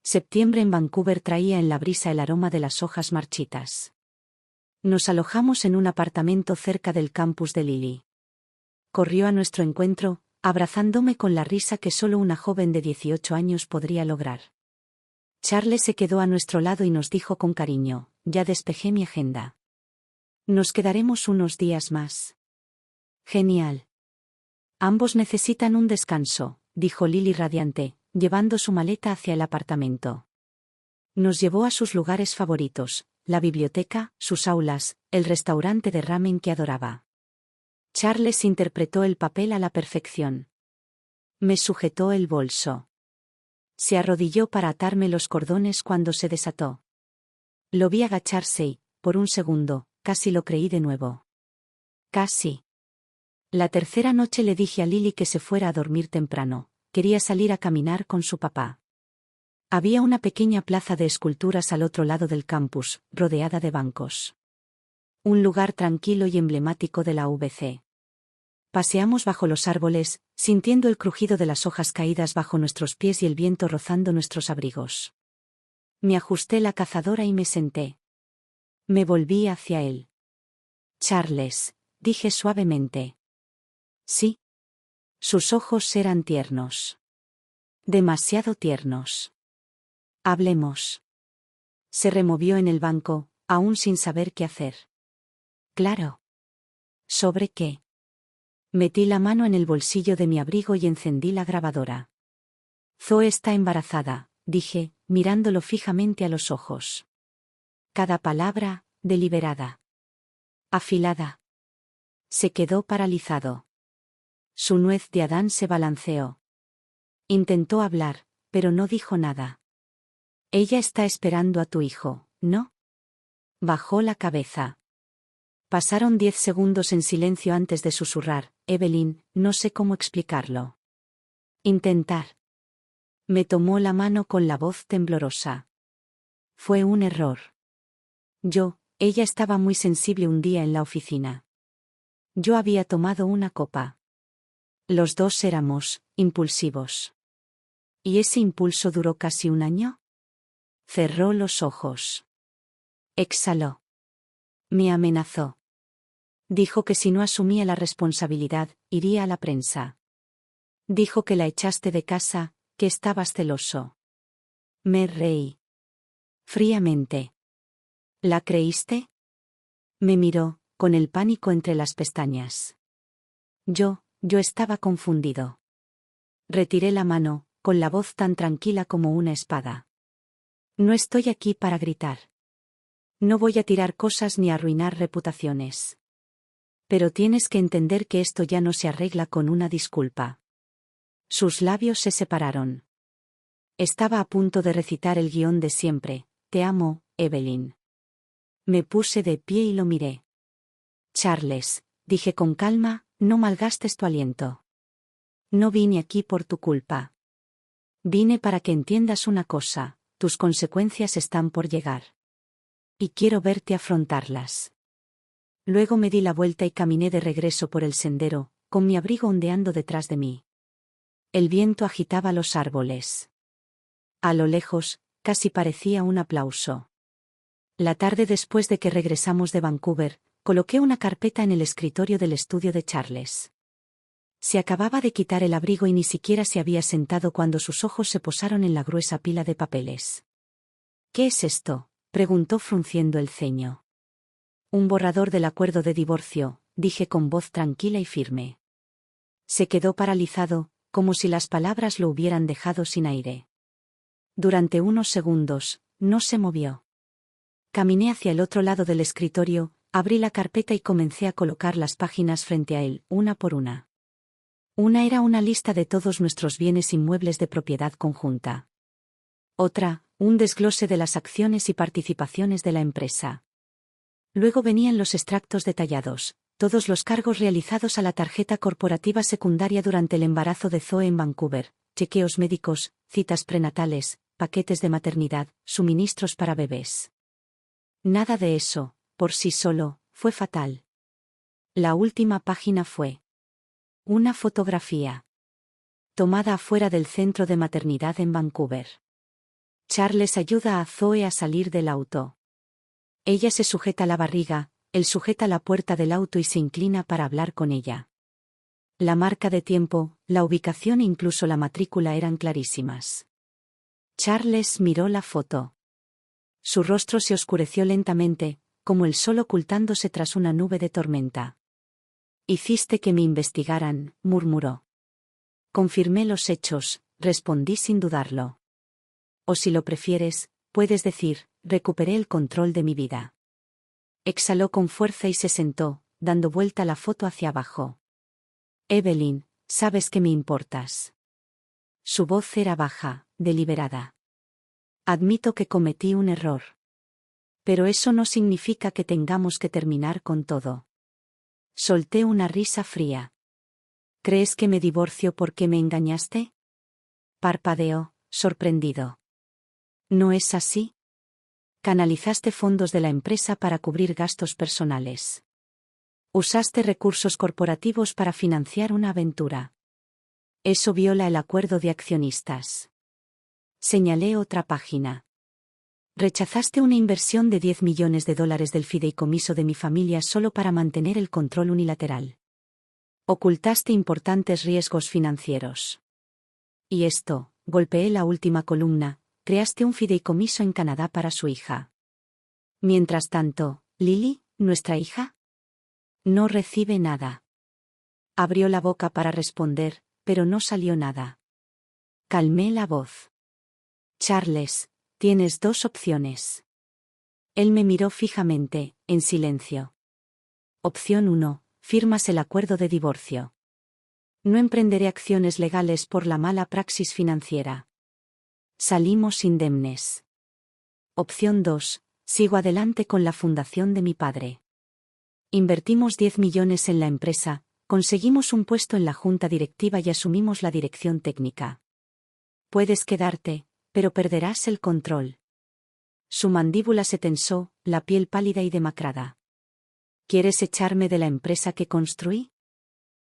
Septiembre en Vancouver traía en la brisa el aroma de las hojas marchitas. Nos alojamos en un apartamento cerca del campus de Lily. Corrió a nuestro encuentro, abrazándome con la risa que solo una joven de 18 años podría lograr. Charles se quedó a nuestro lado y nos dijo con cariño, ya despejé mi agenda. Nos quedaremos unos días más. Genial. Ambos necesitan un descanso, dijo Lily radiante, llevando su maleta hacia el apartamento. Nos llevó a sus lugares favoritos, la biblioteca, sus aulas, el restaurante de ramen que adoraba. Charles interpretó el papel a la perfección. Me sujetó el bolso. Se arrodilló para atarme los cordones cuando se desató. Lo vi agacharse y, por un segundo, casi lo creí de nuevo. Casi. La tercera noche le dije a Lily que se fuera a dormir temprano. Quería salir a caminar con su papá. Había una pequeña plaza de esculturas al otro lado del campus, rodeada de bancos. Un lugar tranquilo y emblemático de la UBC. Paseamos bajo los árboles, sintiendo el crujido de las hojas caídas bajo nuestros pies y el viento rozando nuestros abrigos. Me ajusté la cazadora y me senté. Me volví hacia él. Charles, dije suavemente. Sí. Sus ojos eran tiernos. Demasiado tiernos. Hablemos. Se removió en el banco, aún sin saber qué hacer. Claro. ¿Sobre qué? Metí la mano en el bolsillo de mi abrigo y encendí la grabadora. Zoe está embarazada, dije, mirándolo fijamente a los ojos. Cada palabra, deliberada. Afilada. Se quedó paralizado. Su nuez de Adán se balanceó. Intentó hablar, pero no dijo nada. Ella está esperando a tu hijo, ¿no? Bajó la cabeza. Pasaron 10 segundos en silencio antes de susurrar, Evelyn, no sé cómo explicarlo. Intentar. Me tomó la mano con la voz temblorosa. Fue un error. Ella estaba muy sensible un día en la oficina. Yo había tomado una copa. Los dos éramos impulsivos. ¿Y ese impulso duró casi un año? Cerró los ojos. Exhaló. Me amenazó. Dijo que si no asumía la responsabilidad, iría a la prensa. Dijo que la echaste de casa, que estabas celoso. Me reí. Fríamente. ¿La creíste? Me miró, con el pánico entre las pestañas. Yo estaba confundido. Retiré la mano, con la voz tan tranquila como una espada. No estoy aquí para gritar. No voy a tirar cosas ni arruinar reputaciones. Pero tienes que entender que esto ya no se arregla con una disculpa. Sus labios se separaron. Estaba a punto de recitar el guión de siempre: te amo, Evelyn. Me puse de pie y lo miré. Charles, dije con calma, no malgastes tu aliento. No vine aquí por tu culpa. Vine para que entiendas una cosa: tus consecuencias están por llegar. Y quiero verte afrontarlas. Luego me di la vuelta y caminé de regreso por el sendero, con mi abrigo ondeando detrás de mí. El viento agitaba los árboles. A lo lejos, casi parecía un aplauso. La tarde después de que regresamos de Vancouver, coloqué una carpeta en el escritorio del estudio de Charles. Se acababa de quitar el abrigo y ni siquiera se había sentado cuando sus ojos se posaron en la gruesa pila de papeles. ¿Qué es esto?, preguntó frunciendo el ceño. Un borrador del acuerdo de divorcio, dije con voz tranquila y firme. Se quedó paralizado, como si las palabras lo hubieran dejado sin aire. Durante unos segundos, no se movió. Caminé hacia el otro lado del escritorio, abrí la carpeta y comencé a colocar las páginas frente a él, una por una. Una era una lista de todos nuestros bienes inmuebles de propiedad conjunta. Otra, un desglose de las acciones y participaciones de la empresa. Luego venían los extractos detallados, todos los cargos realizados a la tarjeta corporativa secundaria durante el embarazo de Zoe en Vancouver, chequeos médicos, citas prenatales, paquetes de maternidad, suministros para bebés. Nada de eso, por sí solo, fue fatal. La última página fue una fotografía tomada afuera del centro de maternidad en Vancouver. Charles ayuda a Zoe a salir del auto. Ella se sujeta la barriga, él sujeta la puerta del auto y se inclina para hablar con ella. La marca de tiempo, la ubicación e incluso la matrícula eran clarísimas. Charles miró la foto. Su rostro se oscureció lentamente, como el sol ocultándose tras una nube de tormenta. Hiciste que me investigaran, murmuró. Confirmé los hechos, respondí sin dudarlo. O si lo prefieres, puedes decir, recuperé el control de mi vida. Exhaló con fuerza y se sentó, dando vuelta la foto hacia abajo. Evelyn, sabes que me importas. Su voz era baja, deliberada. Admito que cometí un error. Pero eso no significa que tengamos que terminar con todo. Solté una risa fría. ¿Crees que me divorcio porque me engañaste? Parpadeó, sorprendido. ¿No es así? Canalizaste fondos de la empresa para cubrir gastos personales. Usaste recursos corporativos para financiar una aventura. Eso viola el acuerdo de accionistas. Señalé otra página. Rechazaste una inversión de $10 millones del fideicomiso de mi familia solo para mantener el control unilateral. Ocultaste importantes riesgos financieros. Y esto, golpeé la última columna, creaste un fideicomiso en Canadá para su hija. Mientras tanto, Lily, nuestra hija, no recibe nada. Abrió la boca para responder, pero no salió nada. Calmé la voz. Charles, tienes dos opciones. Él me miró fijamente, en silencio. Opción 1, firmas el acuerdo de divorcio. No emprenderé acciones legales por la mala praxis financiera. Salimos indemnes. Opción 2, sigo adelante con la fundación de mi padre. Invertimos 10 millones en la empresa, conseguimos un puesto en la junta directiva y asumimos la dirección técnica. Puedes quedarte, pero perderás el control. Su mandíbula se tensó, la piel pálida y demacrada. ¿Quieres echarme de la empresa que construí?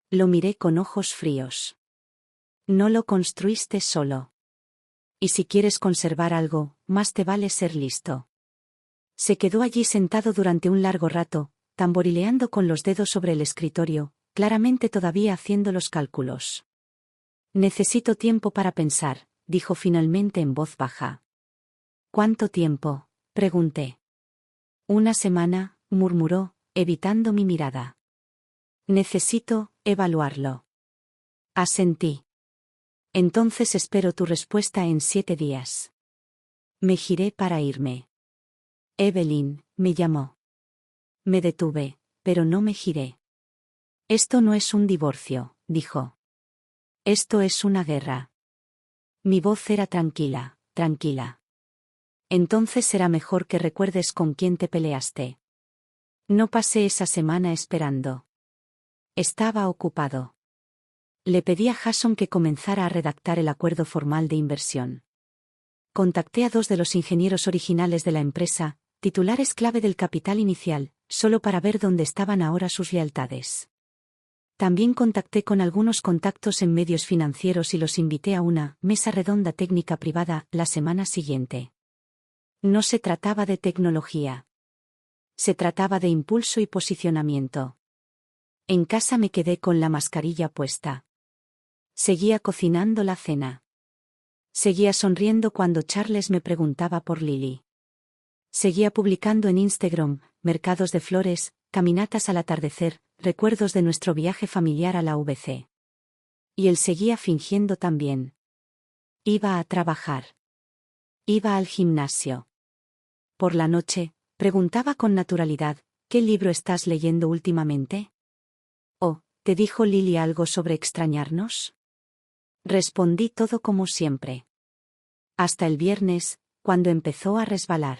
Lo miré con ojos fríos. No lo construiste solo. Y si quieres conservar algo, más te vale ser listo. Se quedó allí sentado durante un largo rato, tamborileando con los dedos sobre el escritorio, claramente todavía haciendo los cálculos. Necesito tiempo para pensar, dijo finalmente en voz baja. ¿Cuánto tiempo?, pregunté. Una semana, murmuró, evitando mi mirada. Necesito evaluarlo. Asentí. Entonces espero tu respuesta en 7 días. Me giré para irme. Evelyn, me llamó. Me detuve, pero no me giré. Esto no es un divorcio, dijo. Esto es una guerra. Mi voz era tranquila, tranquila. Entonces será mejor que recuerdes con quién te peleaste. No pasé esa semana esperando. Estaba ocupado. Le pedí a Jason que comenzara a redactar el acuerdo formal de inversión. Contacté a 2 de los ingenieros originales de la empresa, titulares clave del capital inicial, solo para ver dónde estaban ahora sus lealtades. También contacté con algunos contactos en medios financieros y los invité a una mesa redonda técnica privada la semana siguiente. No se trataba de tecnología. Se trataba de impulso y posicionamiento. En casa me quedé con la mascarilla puesta. Seguía cocinando la cena. Seguía sonriendo cuando Charles me preguntaba por Lily. Seguía publicando en Instagram, mercados de flores, caminatas al atardecer, recuerdos de nuestro viaje familiar a la VC. Y él seguía fingiendo también. Iba a trabajar. Iba al gimnasio. Por la noche, preguntaba con naturalidad, ¿qué libro estás leyendo últimamente? ¿O, te dijo Lily algo sobre extrañarnos? Respondí todo como siempre. Hasta el viernes, cuando empezó a resbalar.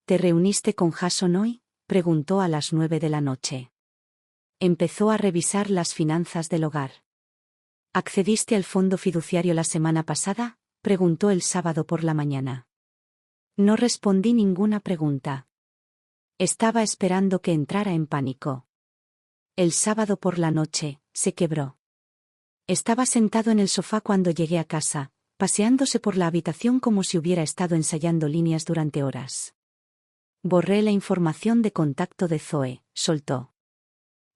¿Te reuniste con Jason hoy?, preguntó a las 9 de la noche. Empezó a revisar las finanzas del hogar. ¿Accediste al fondo fiduciario la semana pasada?, preguntó el sábado por la mañana. No respondí ninguna pregunta. Estaba esperando que entrara en pánico. El sábado por la noche, se quebró. Estaba sentado en el sofá cuando llegué a casa, paseándose por la habitación como si hubiera estado ensayando líneas durante horas. Borré la información de contacto de Zoe, soltó.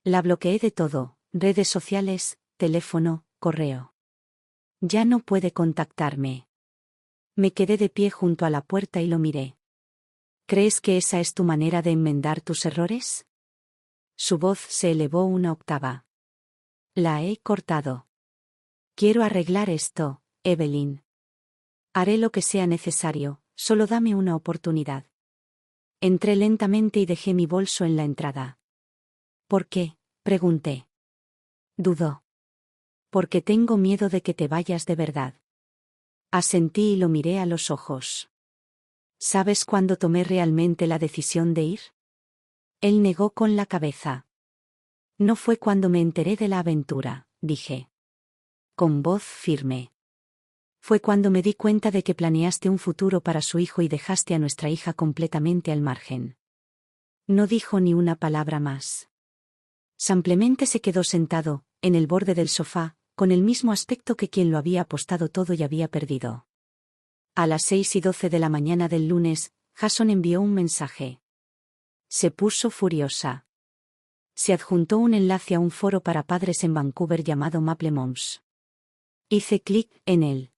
La bloqueé de todo, redes sociales, teléfono, correo. Ya no puede contactarme. Me quedé de pie junto a la puerta y lo miré. ¿Crees que esa es tu manera de enmendar tus errores? Su voz se elevó una octava. La he cortado. Quiero arreglar esto, Evelyn. Haré lo que sea necesario, solo dame una oportunidad. Entré lentamente y dejé mi bolso en la entrada. ¿Por qué?, pregunté. Dudó. Porque tengo miedo de que te vayas de verdad. Asentí y lo miré a los ojos. ¿Sabes cuándo tomé realmente la decisión de ir? Él negó con la cabeza. No fue cuando me enteré de la aventura, dije. Con voz firme. Fue cuando me di cuenta de que planeaste un futuro para su hijo y dejaste a nuestra hija completamente al margen. No dijo ni una palabra más. Simplemente se quedó sentado, en el borde del sofá, con el mismo aspecto que quien lo había apostado todo y había perdido. A las 6:12 de la mañana del lunes, Jason envió un mensaje. Se puso furiosa. Se adjuntó un enlace a un foro para padres en Vancouver llamado Maple Moms. Hice clic en él.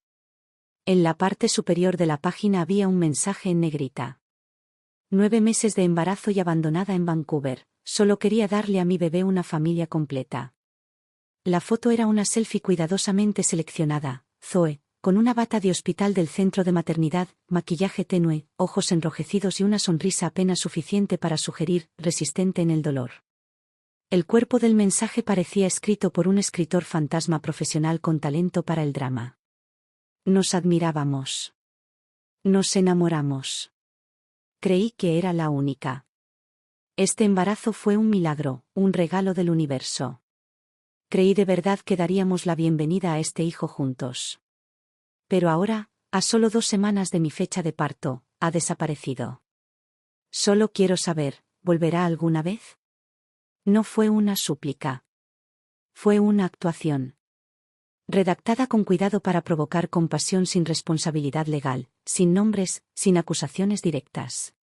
En la parte superior de la página había un mensaje en negrita. 9 meses de embarazo y abandonada en Vancouver, solo quería darle a mi bebé una familia completa. La foto era una selfie cuidadosamente seleccionada, Zoe, con una bata de hospital del centro de maternidad, maquillaje tenue, ojos enrojecidos y una sonrisa apenas suficiente para sugerir, resistente en el dolor. El cuerpo del mensaje parecía escrito por un escritor fantasma profesional con talento para el drama. Nos admirábamos. Nos enamoramos. Creí que era la única. Este embarazo fue un milagro, un regalo del universo. Creí de verdad que daríamos la bienvenida a este hijo juntos. Pero ahora, a solo 2 semanas de mi fecha de parto, ha desaparecido. Solo quiero saber, ¿volverá alguna vez? No fue una súplica. Fue una actuación. Redactada con cuidado para provocar compasión sin responsabilidad legal, sin nombres, sin acusaciones directas.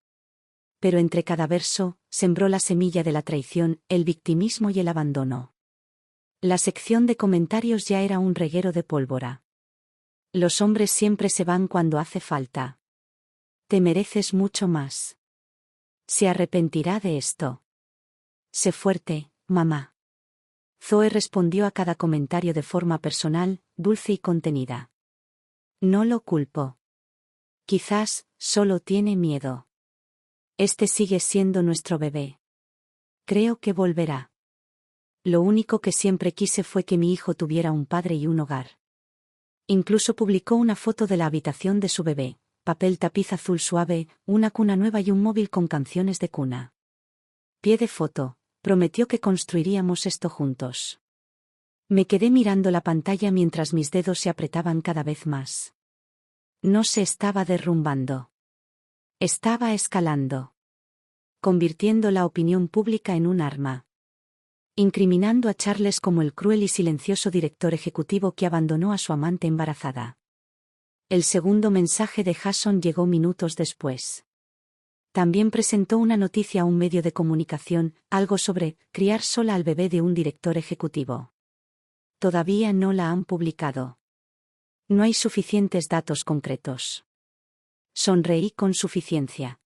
Pero entre cada verso, sembró la semilla de la traición, el victimismo y el abandono. La sección de comentarios ya era un reguero de pólvora. Los hombres siempre se van cuando hace falta. Te mereces mucho más. Se arrepentirá de esto. Sé fuerte, mamá. Zoe respondió a cada comentario de forma personal, dulce y contenida. No lo culpo. Quizás, solo tiene miedo. Este sigue siendo nuestro bebé. Creo que volverá. Lo único que siempre quise fue que mi hijo tuviera un padre y un hogar. Incluso publicó una foto de la habitación de su bebé, papel tapiz azul suave, una cuna nueva y un móvil con canciones de cuna. Pie de foto, prometió que construiríamos esto juntos. Me quedé mirando la pantalla mientras mis dedos se apretaban cada vez más. No se estaba derrumbando. Estaba escalando. Convirtiendo la opinión pública en un arma. Incriminando a Charles como el cruel y silencioso director ejecutivo que abandonó a su amante embarazada. El segundo mensaje de Jason llegó minutos después. También presentó una noticia a un medio de comunicación, algo sobre criar sola al bebé de un director ejecutivo. Todavía no la han publicado. No hay suficientes datos concretos. Sonreí con suficiencia.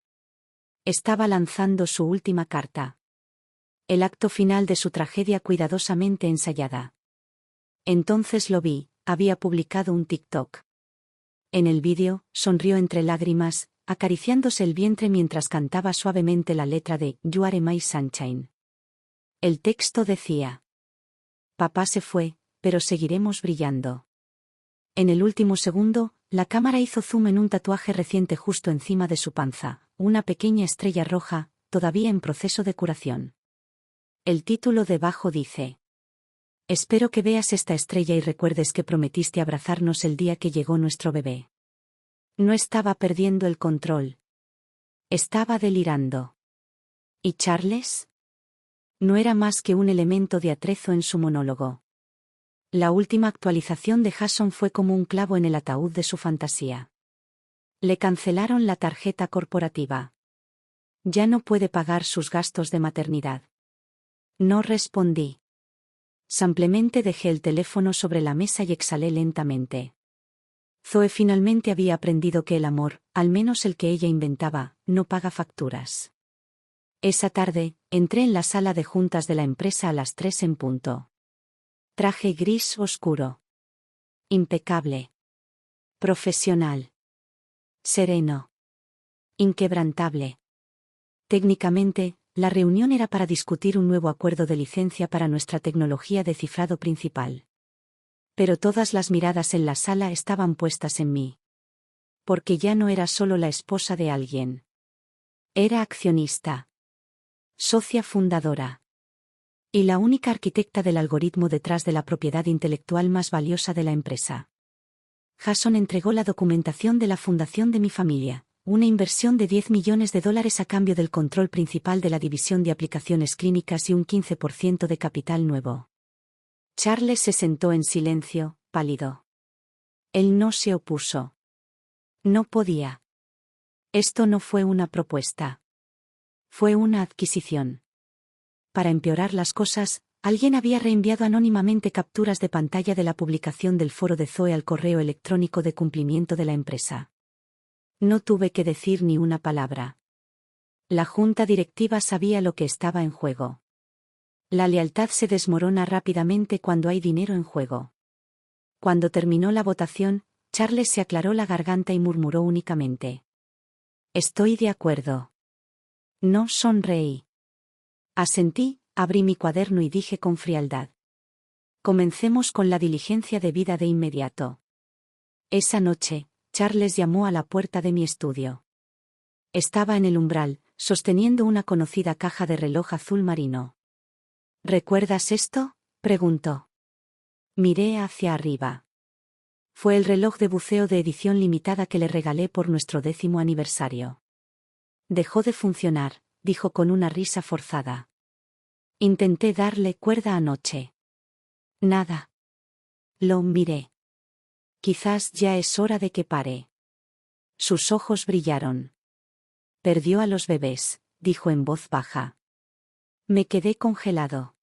Estaba lanzando su última carta. El acto final de su tragedia cuidadosamente ensayada. Entonces lo vi, había publicado un TikTok. En el vídeo, sonrió entre lágrimas, acariciándose el vientre mientras cantaba suavemente la letra de You Are My Sunshine. El texto decía: Papá se fue, pero seguiremos brillando. En el último segundo, la cámara hizo zoom en un tatuaje reciente justo encima de su panza, una pequeña estrella roja, todavía en proceso de curación. El título debajo dice: Espero que veas esta estrella y recuerdes que prometiste abrazarnos el día que llegó nuestro bebé. No estaba perdiendo el control. Estaba delirando. ¿Y Charles? No era más que un elemento de atrezo en su monólogo. La última actualización de Jason fue como un clavo en el ataúd de su fantasía. Le cancelaron la tarjeta corporativa. Ya no puede pagar sus gastos de maternidad. No respondí. Simplemente dejé el teléfono sobre la mesa y exhalé lentamente. Zoe finalmente había aprendido que el amor, al menos el que ella inventaba, no paga facturas. Esa tarde, entré en la sala de juntas de la empresa a las 3 en punto. Traje gris oscuro. Impecable. Profesional. Sereno. Inquebrantable. Técnicamente, la reunión era para discutir un nuevo acuerdo de licencia para nuestra tecnología de cifrado principal. Pero todas las miradas en la sala estaban puestas en mí. Porque ya no era solo la esposa de alguien. Era accionista. Socia fundadora. Y la única arquitecta del algoritmo detrás de la propiedad intelectual más valiosa de la empresa. Jason entregó la documentación de la fundación de mi familia, una inversión de $10 millones a cambio del control principal de la división de aplicaciones clínicas y un 15% de capital nuevo. Charles se sentó en silencio, pálido. Él no se opuso. No podía. Esto no fue una propuesta. Fue una adquisición. Para empeorar las cosas, alguien había reenviado anónimamente capturas de pantalla de la publicación del foro de Zoe al correo electrónico de cumplimiento de la empresa. No tuve que decir ni una palabra. La junta directiva sabía lo que estaba en juego. La lealtad se desmorona rápidamente cuando hay dinero en juego. Cuando terminó la votación, Charles se aclaró la garganta y murmuró únicamente: Estoy de acuerdo. No sonreí. Asentí, abrí mi cuaderno y dije con frialdad: Comencemos con la diligencia debida de inmediato. Esa noche, Charles llamó a la puerta de mi estudio. Estaba en el umbral, sosteniendo una conocida caja de reloj azul marino. ¿Recuerdas esto?, preguntó. Miré hacia arriba. Fue el reloj de buceo de edición limitada que le regalé por nuestro 10º aniversario. Dejó de funcionar, dijo con una risa forzada. Intenté darle cuerda anoche. Nada. Lo miré. Quizás ya es hora de que pare. Sus ojos brillaron. Perdió a los bebés, dijo en voz baja. Me quedé congelado.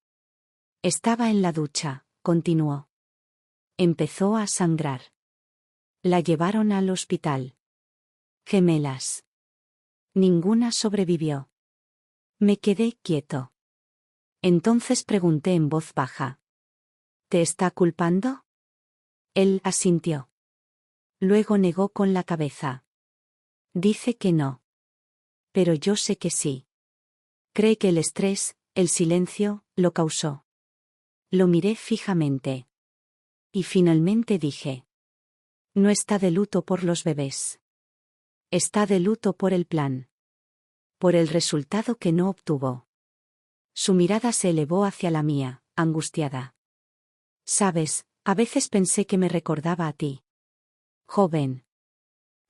Estaba en la ducha, continuó. Empezó a sangrar. La llevaron al hospital. Gemelas. Ninguna sobrevivió. Me quedé quieto. Entonces pregunté en voz baja: ¿Te está culpando? Él asintió. Luego negó con la cabeza. Dice que no. Pero yo sé que sí. Cree que el estrés, el silencio, lo causó. Lo miré fijamente. Y finalmente dije. No está de luto por los bebés. Está de luto por el plan. Por el resultado que no obtuvo. Su mirada se elevó hacia la mía, angustiada. Sabes, a veces pensé que me recordaba a ti. Joven.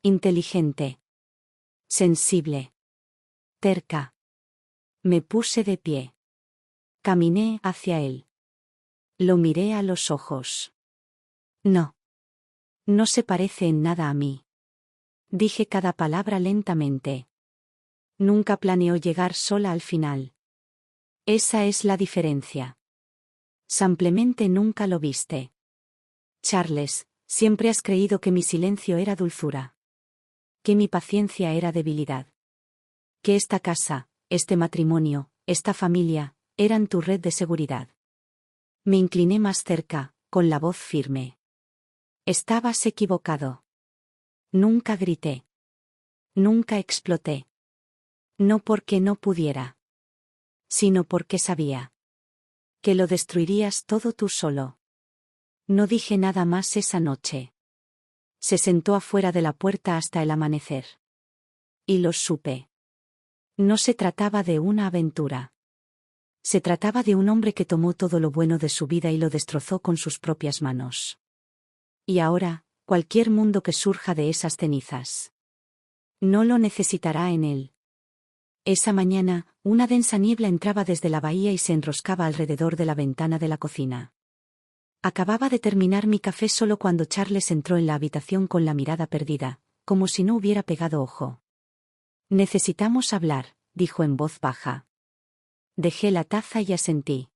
Inteligente. Sensible. Terca. Me puse de pie. Caminé hacia él. Lo miré a los ojos. No. No se parece en nada a mí. Dije cada palabra lentamente. Nunca planeó llegar sola al final. Esa es la diferencia. Simplemente nunca lo viste. Charles, siempre has creído que mi silencio era dulzura. Que mi paciencia era debilidad. Que esta casa, este matrimonio, esta familia, eran tu red de seguridad. Me incliné más cerca, con la voz firme. Estabas equivocado. Nunca grité. Nunca exploté. No porque no pudiera. Sino porque sabía. Que lo destruirías todo tú solo. No dije nada más esa noche. Se sentó afuera de la puerta hasta el amanecer. Y lo supe. No se trataba de una aventura. Se trataba de un hombre que tomó todo lo bueno de su vida y lo destrozó con sus propias manos. Y ahora, cualquier mundo que surja de esas cenizas. No lo necesitará en él. Esa mañana, una densa niebla entraba desde la bahía y se enroscaba alrededor de la ventana de la cocina. Acababa de terminar mi café solo cuando Charles entró en la habitación con la mirada perdida, como si no hubiera pegado ojo. Necesitamos hablar, dijo en voz baja. Dejé la taza y asentí.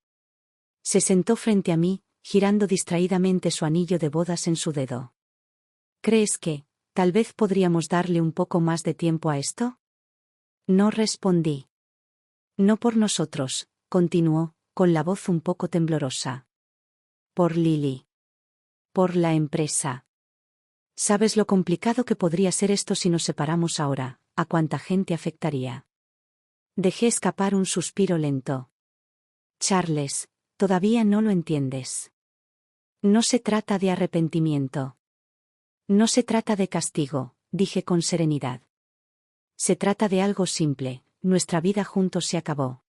Se sentó frente a mí, girando distraídamente su anillo de bodas en su dedo. ¿Crees que, tal vez podríamos darle un poco más de tiempo a esto? No respondí. No por nosotros, continuó, con la voz un poco temblorosa. Por Lily. Por la empresa. ¿Sabes lo complicado que podría ser esto si nos separamos ahora? ¿A cuánta gente afectaría? Dejé escapar un suspiro lento. Charles, todavía no lo entiendes. No se trata de arrepentimiento. No se trata de castigo, dije con serenidad. Se trata de algo simple, nuestra vida juntos se acabó.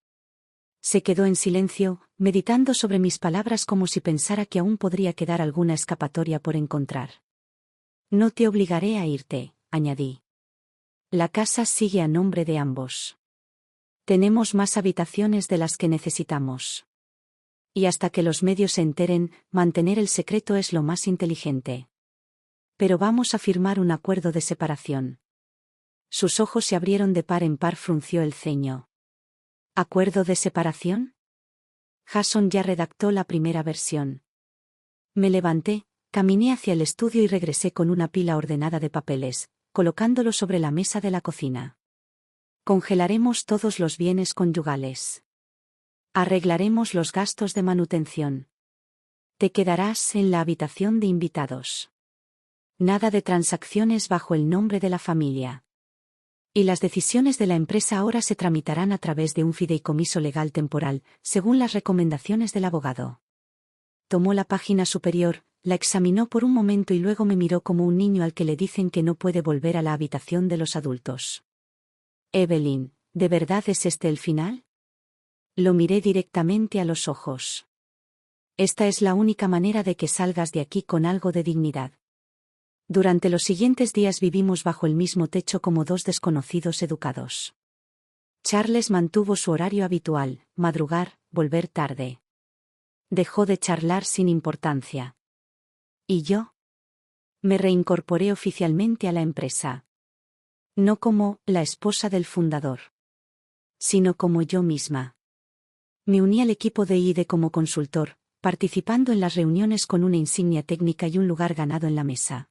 Se quedó en silencio, meditando sobre mis palabras como si pensara que aún podría quedar alguna escapatoria por encontrar. No te obligaré a irte, añadí. La casa sigue a nombre de ambos. Tenemos más habitaciones de las que necesitamos. Y hasta que los medios se enteren, mantener el secreto es lo más inteligente. Pero vamos a firmar un acuerdo de separación. Sus ojos se abrieron de par en par, frunció el ceño. ¿Acuerdo de separación? Jason ya redactó la primera versión. Me levanté, caminé hacia el estudio y regresé con una pila ordenada de papeles, colocándolo sobre la mesa de la cocina. Congelaremos todos los bienes conyugales. Arreglaremos los gastos de manutención. Te quedarás en la habitación de invitados. Nada de transacciones bajo el nombre de la familia. Y las decisiones de la empresa ahora se tramitarán a través de un fideicomiso legal temporal, según las recomendaciones del abogado. Tomó la página superior, la examinó por un momento y luego me miró como un niño al que le dicen que no puede volver a la habitación de los adultos. Evelyn, ¿de verdad es este el final? Lo miré directamente a los ojos. Esta es la única manera de que salgas de aquí con algo de dignidad. Durante los siguientes días vivimos bajo el mismo techo como dos desconocidos educados. Charles mantuvo su horario habitual, madrugar, volver tarde. Dejó de charlar sin importancia. ¿Y yo? Me reincorporé oficialmente a la empresa. No como la esposa del fundador, sino como yo misma. Me uní al equipo de I+D como consultor, participando en las reuniones con una insignia técnica y un lugar ganado en la mesa.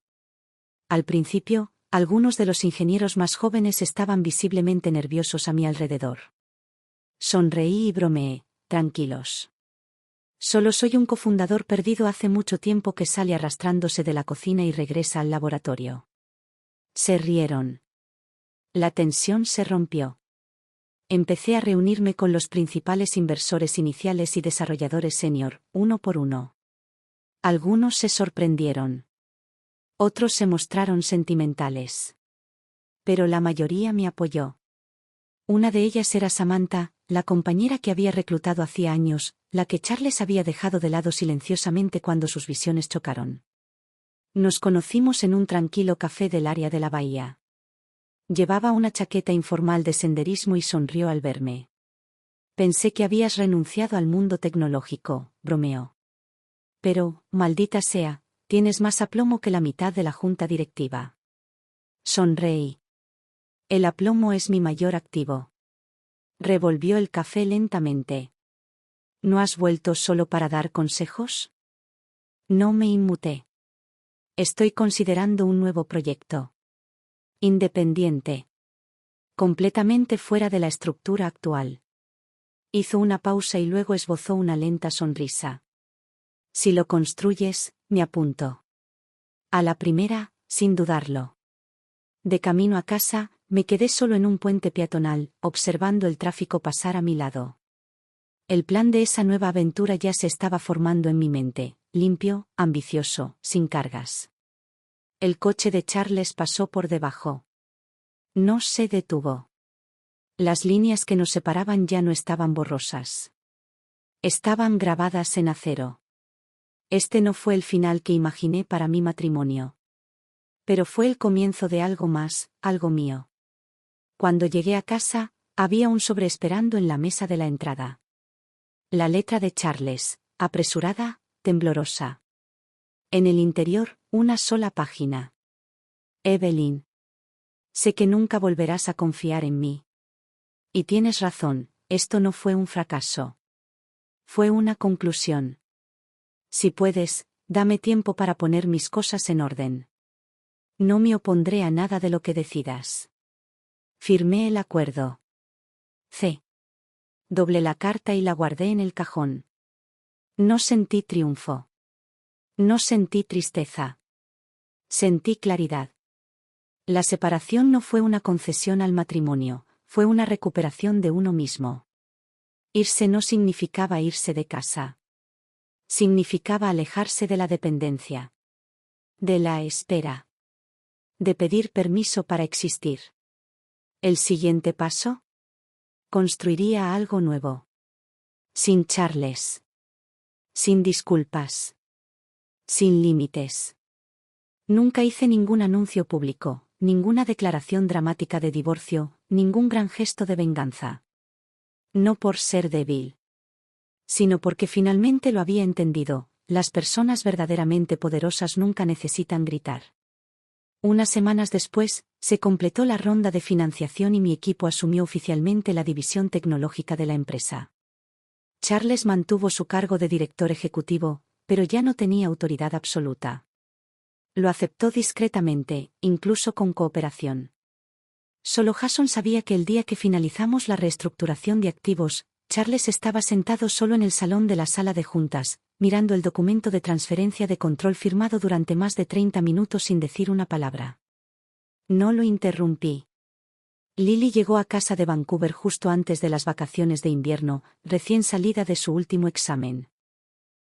Al principio, algunos de los ingenieros más jóvenes estaban visiblemente nerviosos a mi alrededor. Sonreí y bromeé, tranquilos. Solo soy un cofundador perdido hace mucho tiempo que sale arrastrándose de la cocina y regresa al laboratorio. Se rieron. La tensión se rompió. Empecé a reunirme con los principales inversores iniciales y desarrolladores senior, uno por uno. Algunos se sorprendieron. Otros se mostraron sentimentales. Pero la mayoría me apoyó. Una de ellas era Samantha, la compañera que había reclutado hacía años, la que Charles había dejado de lado silenciosamente cuando sus visiones chocaron. Nos conocimos en un tranquilo café del área de la bahía. Llevaba una chaqueta informal de senderismo y sonrió al verme. Pensé que habías renunciado al mundo tecnológico, bromeó. Pero, maldita sea, tienes más aplomo que la mitad de la junta directiva. Sonreí. El aplomo es mi mayor activo. Revolvió el café lentamente. ¿No has vuelto solo para dar consejos? No me inmuté. Estoy considerando un nuevo proyecto. Independiente. Completamente fuera de la estructura actual. Hizo una pausa y luego esbozó una lenta sonrisa. Si lo construyes, me apunto. A la primera, sin dudarlo. De camino a casa, me quedé solo en un puente peatonal, observando el tráfico pasar a mi lado. El plan de esa nueva aventura ya se estaba formando en mi mente, limpio, ambicioso, sin cargas. El coche de Charles pasó por debajo. No se detuvo. Las líneas que nos separaban ya no estaban borrosas. Estaban grabadas en acero. Este no fue el final que imaginé para mi matrimonio. Pero fue el comienzo de algo más, algo mío. Cuando llegué a casa, había un sobre esperando en la mesa de la entrada. La letra de Charles, apresurada, temblorosa. En el interior, una sola página. Evelyn. Sé que nunca volverás a confiar en mí. Y tienes razón, esto no fue un fracaso. Fue una conclusión. Si puedes, dame tiempo para poner mis cosas en orden. No me opondré a nada de lo que decidas. Firmé el acuerdo. C. Doblé la carta y la guardé en el cajón. No sentí triunfo. No sentí tristeza. Sentí claridad. La separación no fue una concesión al matrimonio, fue una recuperación de uno mismo. Irse no significaba irse de casa. Significaba alejarse de la dependencia. De la espera. De pedir permiso para existir. ¿El siguiente paso? Construiría algo nuevo. Sin Charles. Sin disculpas. Sin límites. Nunca hice ningún anuncio público, ninguna declaración dramática de divorcio, ningún gran gesto de venganza. No por ser débil. Sino porque finalmente lo había entendido, las personas verdaderamente poderosas nunca necesitan gritar. Unas semanas después, se completó la ronda de financiación y mi equipo asumió oficialmente la división tecnológica de la empresa. Charles mantuvo su cargo de director ejecutivo, pero ya no tenía autoridad absoluta. Lo aceptó discretamente, incluso con cooperación. Solo Jason sabía que el día que finalizamos la reestructuración de activos, Charles estaba sentado solo en el salón de la sala de juntas, mirando el documento de transferencia de control firmado durante más de 30 minutos sin decir una palabra. No lo interrumpí. Lily llegó a casa de Vancouver justo antes de las vacaciones de invierno, recién salida de su último examen.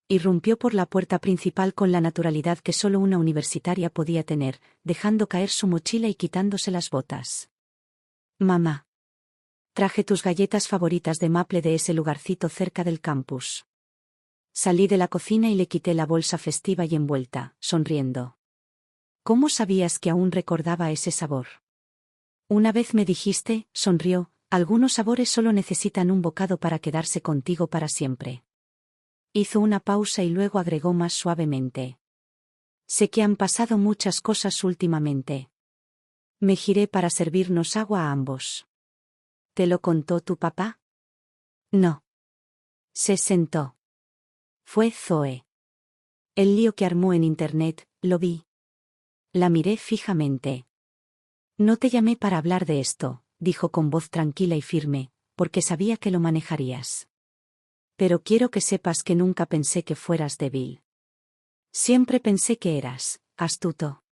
Irrumpió por la puerta principal con la naturalidad que solo una universitaria podía tener, dejando caer su mochila y quitándose las botas. Mamá. Traje tus galletas favoritas de Maple de ese lugarcito cerca del campus. Salí de la cocina y le quité la bolsa festiva y envuelta, sonriendo. ¿Cómo sabías que aún recordaba ese sabor? Una vez me dijiste, sonrió, algunos sabores solo necesitan un bocado para quedarse contigo para siempre. Hizo una pausa y luego agregó más suavemente. Sé que han pasado muchas cosas últimamente. Me giré para servirnos agua a ambos. ¿Te lo contó tu papá? No. Se sentó. Fue Zoe. El lío que armó en internet, lo vi. La miré fijamente. No te llamé para hablar de esto, dijo con voz tranquila y firme, porque sabía que lo manejarías. Pero quiero que sepas que nunca pensé que fueras débil. Siempre pensé que eras astuto.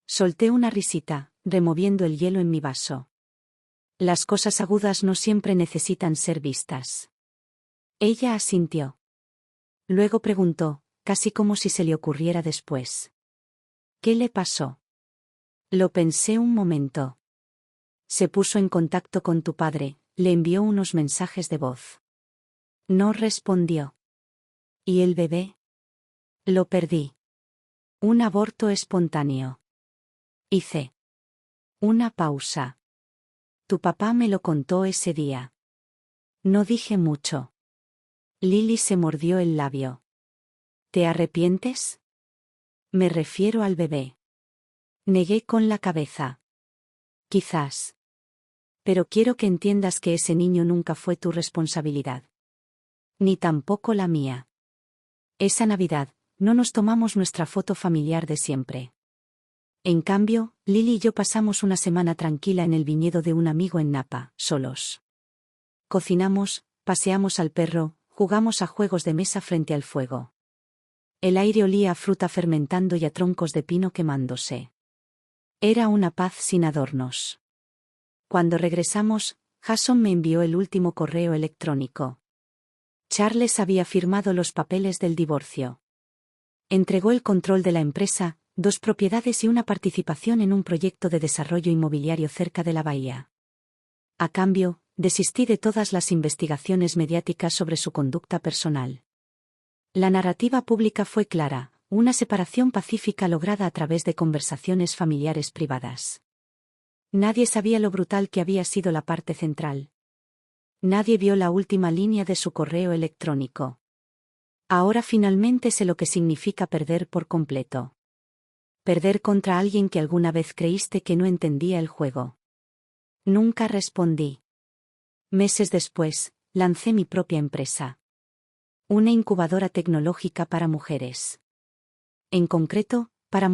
Solté una risita, removiendo el hielo en mi vaso. Las cosas agudas no siempre necesitan ser vistas. Ella asintió. Luego preguntó, casi como si se le ocurriera después. ¿Qué le pasó? Lo pensé un momento. Se puso en contacto con tu padre, le envió unos mensajes de voz. No respondió. ¿Y el bebé? Lo perdí. Un aborto espontáneo. Hice una pausa. Tu papá me lo contó ese día. No dije mucho. Lily se mordió el labio. ¿Te arrepientes? Me refiero al bebé. Negué con la cabeza. Quizás. Pero quiero que entiendas que ese niño nunca fue tu responsabilidad. Ni tampoco la mía. Esa Navidad, no nos tomamos nuestra foto familiar de siempre. En cambio, Lily y yo pasamos una semana tranquila en el viñedo de un amigo en Napa, solos. Cocinamos, paseamos al perro, jugamos a juegos de mesa frente al fuego. El aire olía a fruta fermentando y a troncos de pino quemándose. Era una paz sin adornos. Cuando regresamos, Jason me envió el último correo electrónico. Charles había firmado los papeles del divorcio. Entregó el control de la empresa, 2 propiedades y una participación en un proyecto de desarrollo inmobiliario cerca de la bahía. A cambio, desistí de todas las investigaciones mediáticas sobre su conducta personal. La narrativa pública fue clara, una separación pacífica lograda a través de conversaciones familiares privadas. Nadie sabía lo brutal que había sido la parte central. Nadie vio la última línea de su correo electrónico. Ahora finalmente sé lo que significa perder por completo. Perder contra alguien que alguna vez creíste que no entendía el juego. Nunca respondí. Meses después, lancé mi propia empresa. Una incubadora tecnológica para mujeres. En concreto,